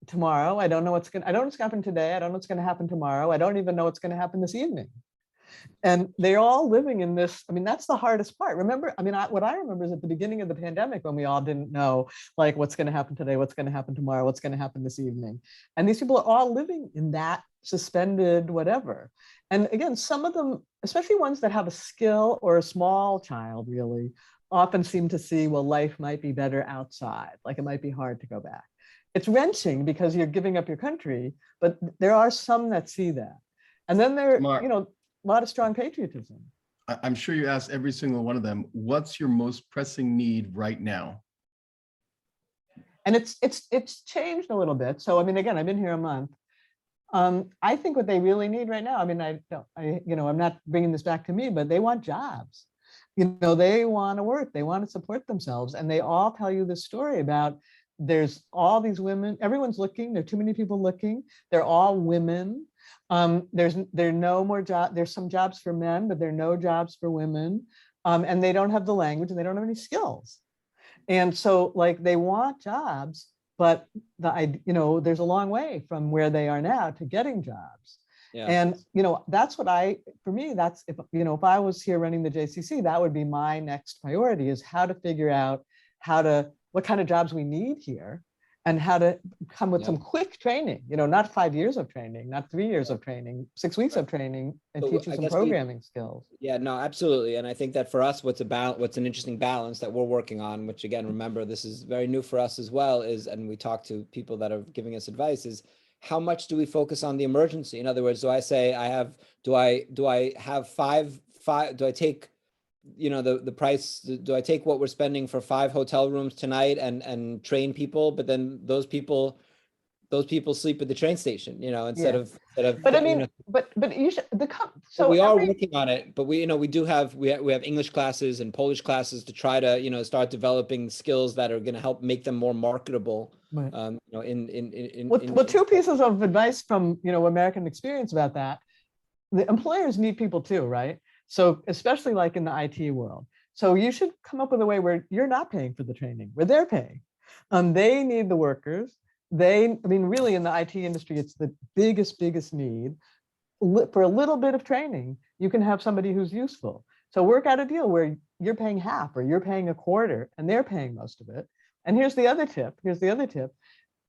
tomorrow. I don't know what's going to happen today. I don't know what's going to happen tomorrow. I don't even know what's going to happen this evening. And they're all living in this. I mean, that's the hardest part. Remember, what I remember is at the beginning of the pandemic when we all didn't know, like, what's going to happen today, what's going to happen tomorrow, what's going to happen this evening. And these people are all living in that suspended whatever. And again, some of them, especially ones that have a skill or a small child really, often seem to see, well, life might be better outside. Like it might be hard to go back. It's wrenching because you're giving up your country, but there are some that see that. And then there, a lot of strong patriotism. I'm sure you asked every single one of them, what's your most pressing need right now? And it's changed a little bit. So, again, I've been here a month. I think what they really need right now, I'm not bringing this back to me, but they want jobs. They want to work, they want to support themselves. And they all tell you this story about there's all these women, everyone's looking, there are too many people looking, they're all women. There are no more jobs, there's some jobs for men, but there are no jobs for women. And they don't have the language and they don't have any skills. And so like they want jobs, but there's a long way from where they are now to getting jobs. Yeah. And, that's what for me, that's, if I was here running the JCC, that would be my next priority, is how to figure out what kind of jobs we need here and how to come with some quick training, not 5 years of training, not 3 years of training, 6 weeks of training, and teach you some programming skills. Yeah, no, absolutely. And I think that for us, what's an interesting balance that we're working on, which again, remember, this is very new for us as well, and we talk to people that are giving us advice, is how much do we focus on the emergency? In other words, do I say do I have five, do I take, the price, do I take what we're spending for 5 hotel rooms tonight and train people, but then those people sleep at the train station, instead of, but you should, so we are working on it, but we have English classes and Polish classes to try to, start developing skills that are going to help make them more marketable. Right. Well, 2 pieces of advice from, American experience about that. The employers need people too, right? So especially like in the IT world. So you should come up with a way where you're not paying for the training, where they're paying. They need the workers. Really in the IT industry, it's the biggest need. For a little bit of training, you can have somebody who's useful. So work out a deal where you're paying half or you're paying a quarter and they're paying most of it. And here's the other tip.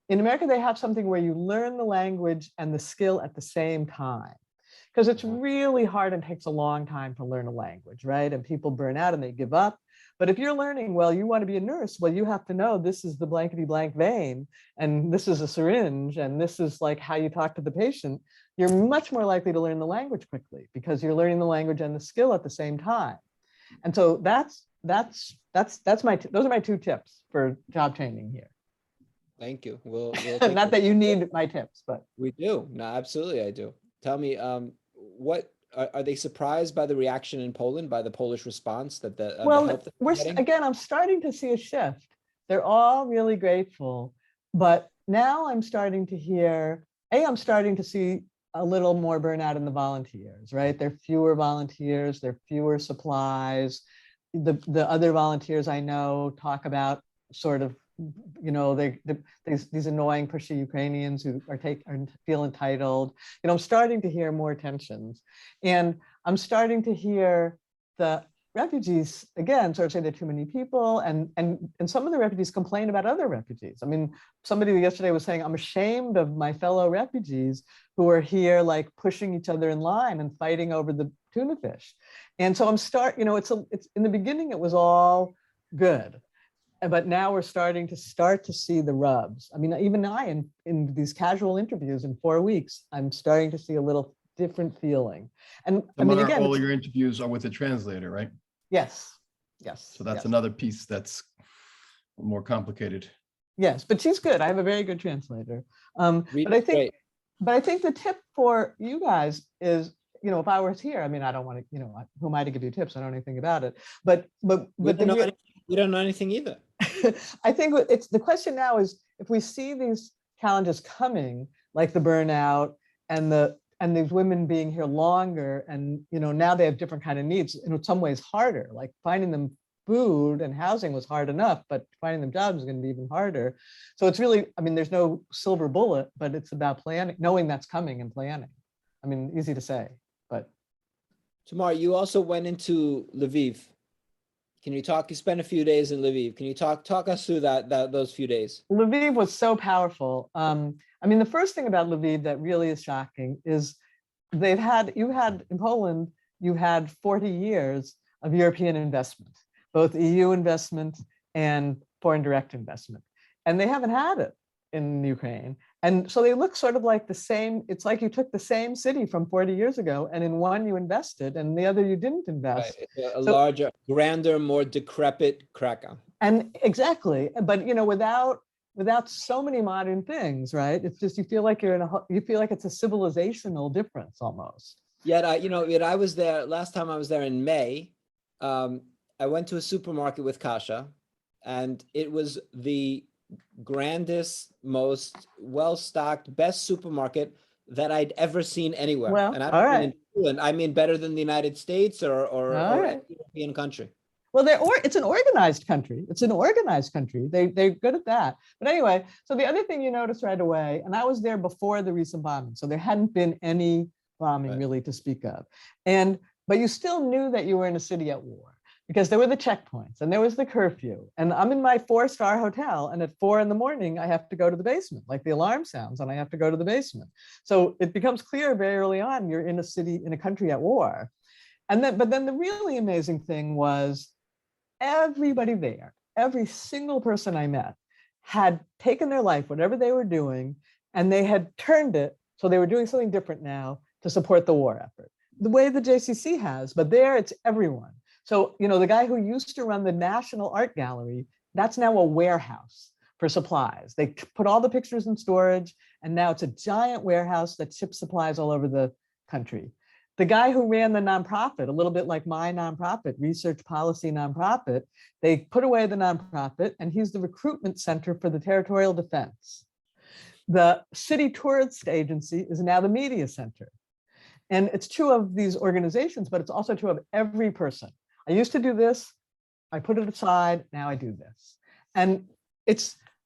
In America, they have something where you learn the language and the skill at the same time. Because it's really hard and takes a long time to learn a language, right? And people burn out and they give up. But if you're learning, well, you want to be a nurse, well, you have to know this is the blankety blank vein, and this is a syringe, and this is like how you talk to the patient. You're much more likely to learn the language quickly because you're learning the language and the skill at the same time. And so those are my 2 tips for job training here. Thank you. We'll not that you need my tips, but we do. No, absolutely, I do. Tell me, what are they surprised by the reaction in Poland, by the Polish response that the help again, I'm starting to see a shift. They're all really grateful, but now I'm starting to hear I'm starting to see a little more burnout in the volunteers, right? There are fewer volunteers, there are fewer supplies. The other volunteers I know talk about sort of, these annoying pushy Ukrainians who feel entitled. I'm starting to hear more tensions, and I'm starting to hear the refugees again sort of say there are too many people, and some of the refugees complain about other refugees. I mean, somebody yesterday was saying, I'm ashamed of my fellow refugees who are here like pushing each other in line and fighting over the tuna fish. And so it's in the beginning it was all good, but now we're starting to see the rubs. I mean, even in these casual interviews in 4 weeks, I'm starting to see a little different feeling. And I mean, again, all your interviews are with a translator, right? Yes. So that's another piece that's more complicated. Yes, but she's good. I have a very good translator. But I think the tip for you guys is, if I was here, I mean, I don't want to, who am I to give you tips? I don't know anything about it. But we don't know anything either. I think the question now is, if we see these challenges coming, like the burnout and these women being here longer, and now they have different kind of needs, in some ways harder, like finding them food and housing was hard enough, but finding them jobs is going to be even harder. So it's really, I mean, there's no silver bullet, but it's about planning, knowing that's coming and planning. I mean, easy to say, but. Tamar, you also went into Lviv. Can you talk? You spent a few days in Lviv. Can you talk us through those few days? Lviv was so powerful. I mean, the first thing about Lviv that really is shocking is in Poland, you had 40 years of European investment, both EU investment and foreign direct investment. And they haven't had it in Ukraine. And so they look sort of like the same. It's like you took the same city from 40 years ago, and in one you invested and the other you didn't invest. Right. A larger, grander, more decrepit Krakow. And exactly, but without so many modern things, right? It's just, you feel like it's a civilizational difference almost. Yet I was there last time I was there in May. I went to a supermarket with Kasha, and it was the grandest, most well-stocked, best supermarket that I'd ever seen anywhere. Well, and I don't mean in Poland, I mean better than the United States or any European country. Well, it's an organized country. It's an organized country. They're good at that. But anyway, so the other thing you notice right away, and I was there before the recent bombing, so there hadn't been any bombing really to speak of. But you still knew that you were in a city at war, because there were the checkpoints and there was the curfew. And I'm in my 4-star hotel, and at 4 a.m, I have to go to the basement, like the alarm sounds, and I have to go to the basement. So it becomes clear very early on, you're in a country at war. But then the really amazing thing was, everybody there, every single person I met, had taken their life, whatever they were doing, and they had turned it, so they were doing something different now to support the war effort, the way the JCC has, but there it's everyone. So, the guy who used to run the National Art Gallery, that's now a warehouse for supplies. They put all the pictures in storage, and now it's a giant warehouse that ships supplies all over the country. The guy who ran the nonprofit, a little bit like my nonprofit, Research Policy Nonprofit, they put away the nonprofit, and he's the recruitment center for the territorial defense. The city tourist agency is now the media center. And it's true of these organizations, but it's also true of every person. I used to do this, I put it aside, now I do this. And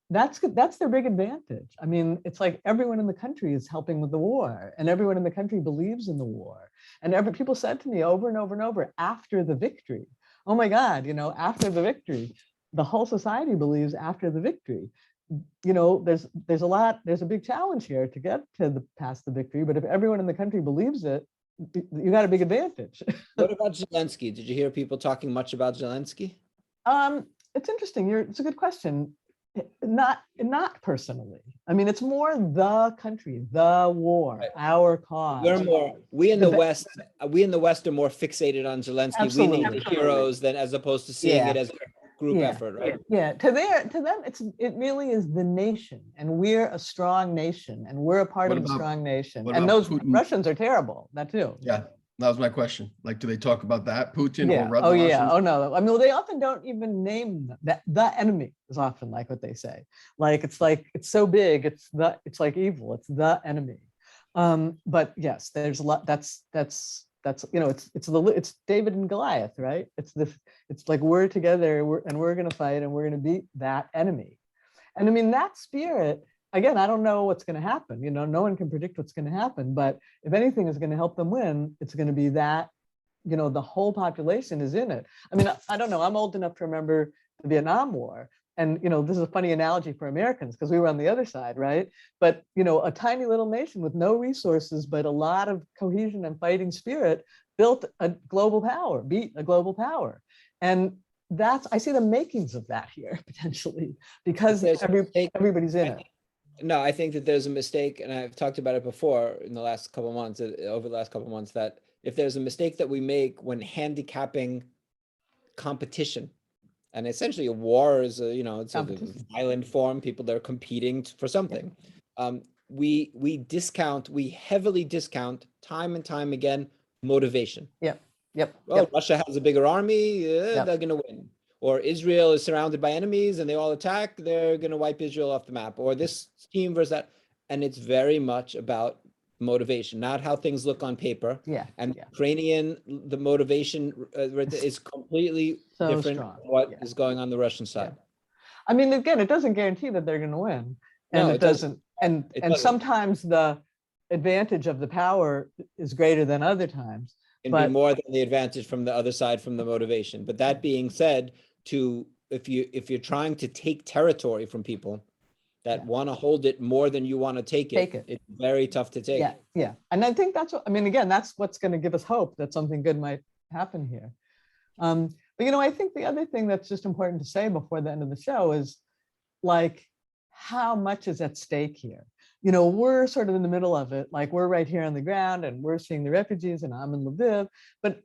that's their big advantage. I mean, it's like everyone in the country is helping with the war, and everyone in the country believes in the war. And people said to me over and over and over after the victory, oh my God, after the victory, the whole society believes after the victory. There's a big challenge here to get past the victory, but if everyone in the country believes it, you got a big advantage. What about Zelensky? Did you hear people talking much about Zelensky? It's interesting. It's a good question. Not personally. I mean, it's more the country, the war, right. Our cause. We in the West are more fixated on Zelensky. Absolutely. We need the heroes as opposed to seeing it as a group effort, right? Yeah. To them, it really is the nation, and we're a strong nation, and we're a part of a strong nation. And those Putin? Russians are terrible. That too. Yeah. That was my question. Like, do they talk about that, Putin Yeah. or Oh, yeah. Russians? Oh, no. I mean, well, they often don't even name that. The enemy is often like what they say. Like it's so big. It's like evil. It's the enemy. But yes, there's a lot. That's it's David and Goliath, right? It's like we're together, we're gonna fight, and we're gonna beat that enemy. And I mean that spirit. Again, I don't know what's going to happen. No one can predict what's going to happen. But if anything is going to help them win, it's going to be that the whole population is in it. I mean, I don't know. I'm old enough to remember the Vietnam War. And, this is a funny analogy for Americans because we were on the other side, right? But, a tiny little nation with no resources, but a lot of cohesion and fighting spirit built a global power, beat a global power. And I see the makings of that here potentially because everybody's in it. No, I think that there's a mistake, and I've talked about it before in the last couple of months, over the last couple of months, that if there's a mistake that we make when handicapping competition, and essentially a war is it's a violent form, people that are competing for something. We heavily discount time and time again motivation. Yep. Well, Russia has a bigger army, they're going to win. Or Israel is surrounded by enemies and they all attack, they're going to wipe Israel off the map. Or this team versus that. And it's very much about motivation, not how things look on paper. Ukrainian, the motivation is completely different from what is going on the Russian side. I mean, again, it doesn't guarantee that they're going to win. And it doesn't. And sometimes the advantage of the power is greater than other times. Can be more than the advantage from the other side from the motivation. But that being said, if you're trying to take territory from people that want to hold it more than you want to take it, it's very tough to take. Yeah. And I think that's what's going to give us hope that something good might happen here. But I think the other thing that's just important to say before the end of the show is like how much is at stake here. We're sort of in the middle of it, like we're right here on the ground and we're seeing the refugees and I'm in Lviv. But,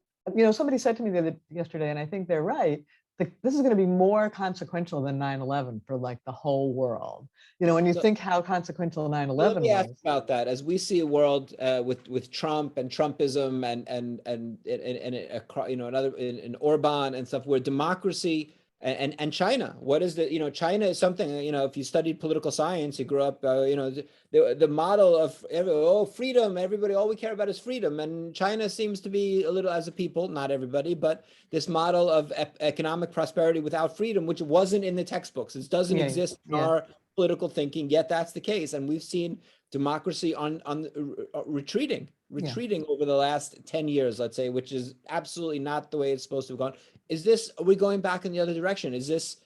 somebody said to me yesterday, and I think they're right, this is going to be more consequential than 9/11 for like the whole world. When you think how consequential 9/11 was. Let me ask about that. As we see a world with Trump and Trumpism and another Orban and stuff, where democracy and China, what is China is something, if you studied political science, you grew up, the model of freedom, everybody, all we care about is freedom. And China seems to be a little, as a people, not everybody, but this model of economic prosperity without freedom, which wasn't in the textbooks. It doesn't exist in our political thinking, yet that's the case. And we've seen democracy retreating over the last 10 years, let's say, which is absolutely not the way it's supposed to have gone. Are we going back in the other direction? Is this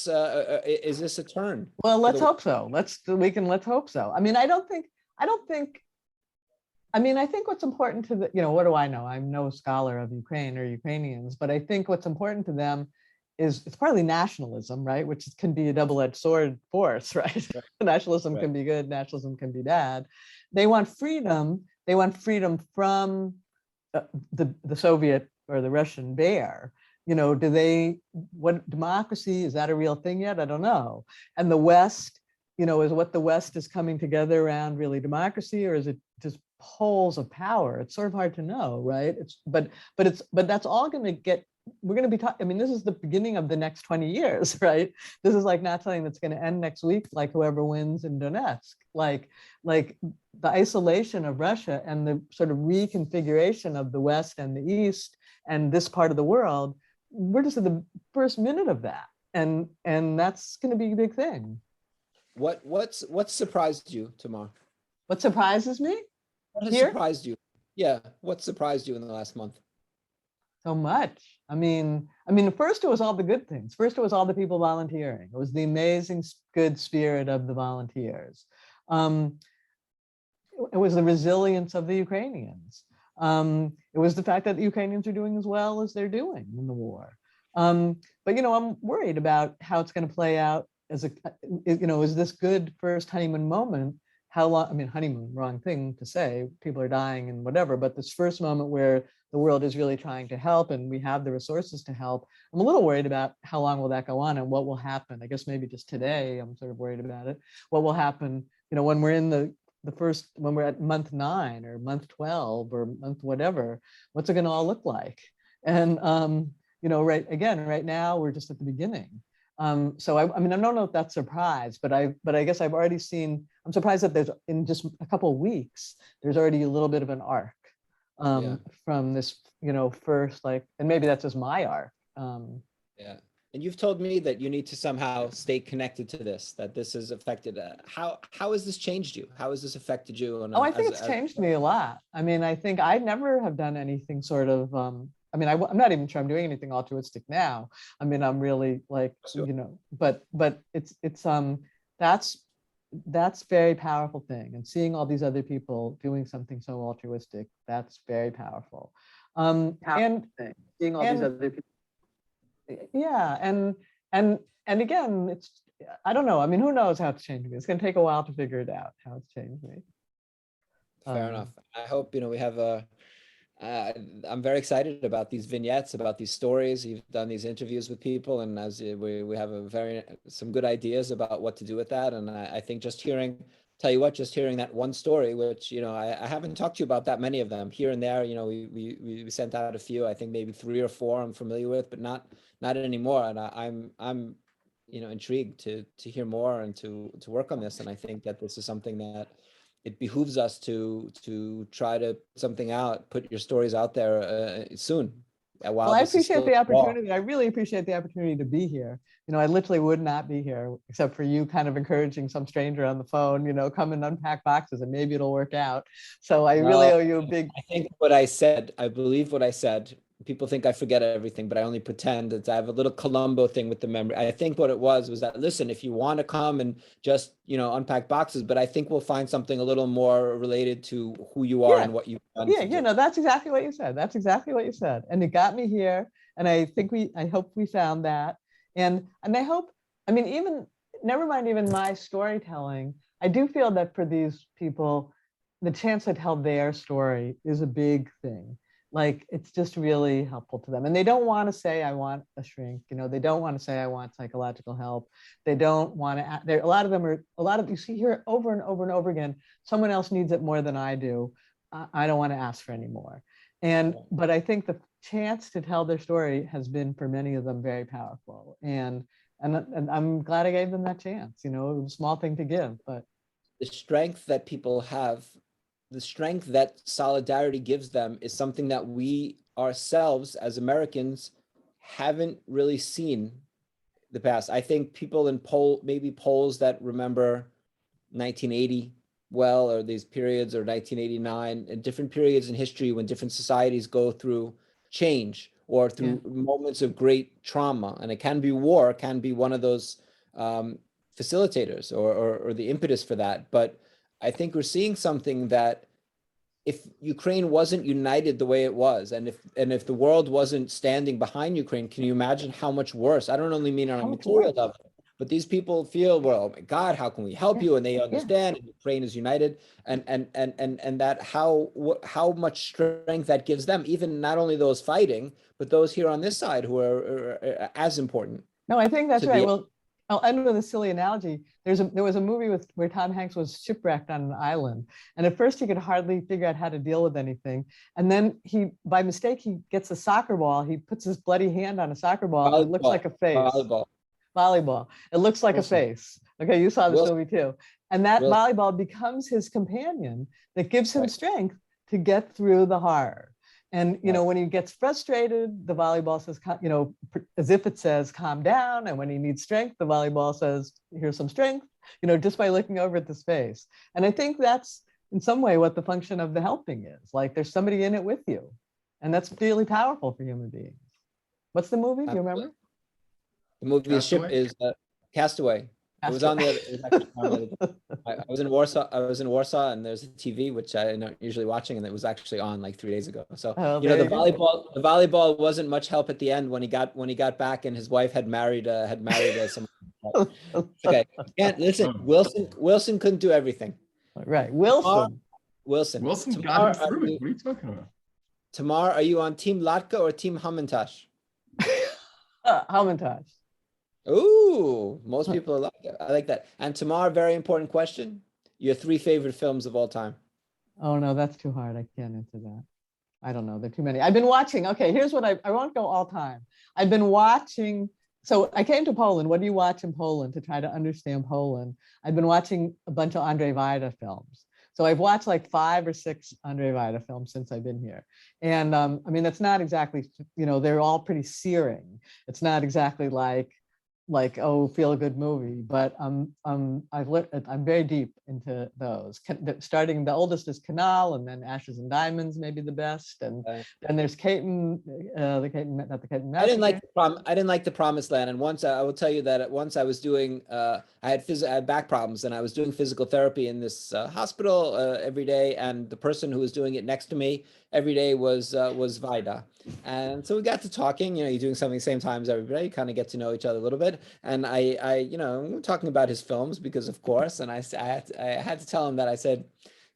a turn? Well, let's hope so. Let's hope so. I mean, I think what's important to what do I know? I'm no scholar of Ukraine or Ukrainians, but I think what's important to them is it's partly nationalism, right? Which can be a double-edged sword force, right? Nationalism can be good, nationalism can be bad. They want freedom. They want freedom from the Soviet or the Russian bear. What democracy, is that a real thing yet? I don't know. And the West, is what the West is coming together around really democracy, or is it just poles of power? It's sort of hard to know, right? But that's all going to get. We're going to be talking. This is the beginning of the next 20 years, right? This is like not something that's going to end next week, like whoever wins in Donetsk. Like the isolation of Russia and the sort of reconfiguration of the West and the East and this part of the world. We're just at the first minute of that, and that's going to be a big thing. What surprised you, Tamar? What surprises me? What has surprised you? Yeah, what surprised you in the last month? So much. I mean, first it was all the good things. First it was all the people volunteering. It was the amazing good spirit of the volunteers. It was the resilience of the Ukrainians. It was the fact that the Ukrainians are doing as well as they're doing in the war. But I'm worried about how it's going to play out as is this good first honeymoon moment? How long? Honeymoon, wrong thing to say. People are dying and whatever. But this first moment where the world is really trying to help and we have the resources to help, I'm a little worried about how long will that go on and what will happen. I guess maybe just today, I'm sort of worried about it. What will happen, when we're in the when we're at month 9 or month 12 or month whatever, what's it going to all look like? And right now we're just at the beginning. So I mean, I don't know if that's surprise, but I guess I've already seen. I'm surprised that there's in just a couple of weeks, there's already a little bit of an arc from this, first and maybe that's just my arc. Yeah. And you've told me that you need to somehow stay connected to this, that this has affected. How has this changed you? How has this affected you? I think it's changed me a lot. I mean, I think I never have done anything sort of. I mean, I'm not even sure I'm doing anything altruistic now. I mean, I'm really but that's very powerful thing. And seeing all these other people doing something so altruistic, that's very powerful. And seeing all these other people. Yeah, and again, I don't know. I mean, who knows how it's changed me? It's going to take a while to figure it out how it's changed me. Fair enough. I hope we have I'm very excited about these vignettes, about these stories. You've done these interviews with people, and as we have some good ideas about what to do with that. And I think just hearing that one story, which I haven't talked to you about that many of them here and there. We sent out a few. I think maybe 3 or 4 I'm familiar with, but not anymore. And I'm intrigued to hear more and to work on this. And I think that this is something that it behooves us to try to put something out, put your stories out there soon. Well, I appreciate the opportunity. I really appreciate the opportunity to be here. I literally would not be here except for you kind of encouraging some stranger on the phone, come and unpack boxes and maybe it'll work out. So I really owe you a big. I believe what I said. People think I forget everything, but I only pretend that I have a little Columbo thing with the memory. I think what it was that, listen, if you want to come and just, unpack boxes, but I think we'll find something a little more related to who you are and what you've done. Yeah, that's exactly what you said. That's exactly what you said. And it got me here. And I hope we found that. And I hope, I mean, even, never mind even my storytelling, I do feel that for these people, the chance to tell their story is a big thing. Like, it's just really helpful to them. And they don't want to say, I want a shrink, they don't want to say, I want psychological help. They don't want to, a lot of you see here over and over and over again, someone else needs it more than I do. I don't want to ask for any more. But I think the chance to tell their story has been for many of them very powerful. And I'm glad I gave them that chance. It was a small thing to give, but. The strength that people have, the strength that solidarity gives them is something that we ourselves as Americans haven't really seen the past. I think people in polls that remember 1980 well, or these periods, or 1989, and different periods in history when different societies go through change or through moments of great trauma. And it can be war, can be one of those facilitators or the impetus for that. But I think we're seeing something that if Ukraine wasn't united the way it was, and if the world wasn't standing behind Ukraine, can you imagine how much worse? I don't only mean on a material level, but these people feel, well, oh my God, how can we help you? And they understand and Ukraine is united, and that how much strength that gives them, even not only those fighting, but those here on this side who are as important. No, I think that's right. Well, I'll end with a silly analogy. There was a movie where Tom Hanks was shipwrecked on an island. And at first he could hardly figure out how to deal with anything. And then by mistake, he gets a soccer ball. He puts his bloody hand on a soccer ball. And it looks like a face. Volleyball. It looks like a face. Okay, you saw this movie too. And that volleyball becomes his companion that gives him strength to get through the horror. And, when he gets frustrated, the volleyball says, as if it says, calm down. And when he needs strength, the volleyball says, here's some strength, just by looking over at this face. And I think that's in some way what the function of the helping is. Like, there's somebody in it with you. And that's really powerful for human beings. What's the movie? Do you remember? The movie is Castaway. It was on the. I was in Warsaw, and there's a TV which I'm not usually watching, and it was actually on like 3 days ago. So the volleyball wasn't much help at the end when he got back, and his wife had married someone. Okay, listen. Wilson couldn't do everything. Right, Wilson Tamar, got him through it. What are you talking about? Tamar, are you on Team Latka or Team Hamantash? Hamantash. Ooh, most people are like that. I like that. And Tamar, very important question. your 3 favorite films of all time. Oh, no, that's too hard. I can't answer that. I don't know. There are too many. I've been watching. Okay, here's what I won't go all time. I've been watching. So I came to Poland. What do you watch in Poland to try to understand Poland? I've been watching a bunch of Andrzej Wajda films. So I've watched like 5 or 6 Andrzej Wajda films since I've been here. And I mean, that's not exactly, they're all pretty searing. It's not exactly like, oh, feel a good movie, but I'm very deep into those. Starting, the oldest is Canal, and then Ashes and Diamonds may be the best, and then there's Caton, not the Caton I didn't Massacre. I didn't like The Promised Land, and once I will tell you that once I was doing I had back problems, and I was doing physical therapy in this hospital every day, and the person who was doing it next to me every day was Vida, and so we got to talking. You're doing something same time as everybody, you kind of get to know each other a little bit, and I'm talking about his films because of course, and I had to tell him that I said,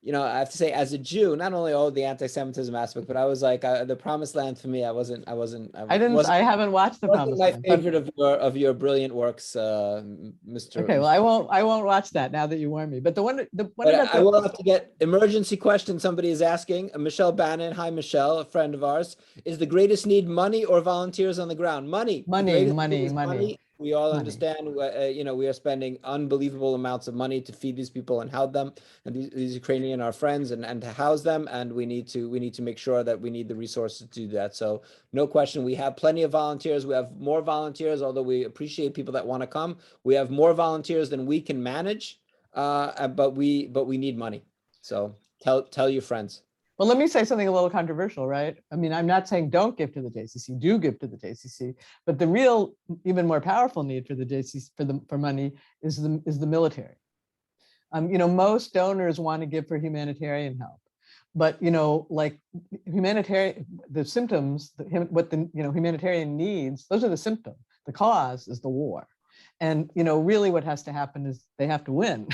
I have to say, as a Jew, not only the anti-Semitism aspect, but I was like, The Promised Land for me, I haven't watched The Promised my Land. favorite of your brilliant works, Mr. Okay, well, I won't watch that now that you warn me. But the one But about I will have to get emergency question. Somebody is asking. Michelle Bannon, hi Michelle, a friend of ours. Is the greatest need money or volunteers on the ground? Money. The greatest need is money. We all Money. understand. We are spending unbelievable amounts of money to feed these people and help them, and these Ukrainian are friends, and to house them. And we need to make sure that we need the resources to do that. So no question, we have plenty of volunteers. We have more volunteers, although we appreciate people that want to come. We have more volunteers than we can manage. But we need money. So tell your friends. Well, let me say something a little controversial, right? I mean, I'm not saying don't give to the JCC, do give to the JCC, but the real, even more powerful need for the JCC for money is the military. Most donors want to give for humanitarian help, but like the symptoms, what the humanitarian needs, those are the symptoms. The cause is the war, and really what has to happen is they have to win.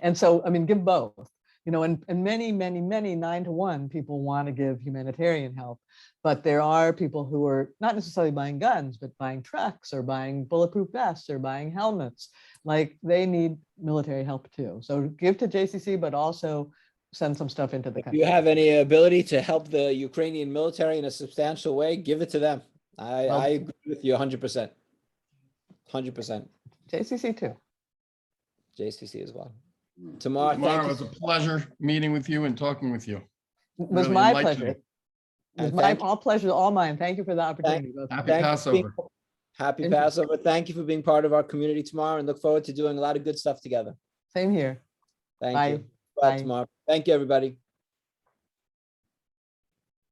And so, I mean, give both. And many 9-to-1 people want to give humanitarian help, but there are people who are not necessarily buying guns, but buying trucks or buying bulletproof vests or buying helmets. Like, they need military help too. So give to JCC, but also send some stuff into the country. If you have any ability to help the Ukrainian military in a substantial way, give it to them. I agree with you 100%. 100%. JCC too. JCC as well. Tamar, Tamar, it was a pleasure meeting with you and talking with you. It was Really my enlightening. pleasure. It was all pleasure, all mine. Thank you for the opportunity. Happy Passover. Happy Passover. Thank you for being part of our community tomorrow, and look forward to doing a lot of good stuff together. Same here. Thank Bye. you. Bye. Tomorrow. Thank you, everybody.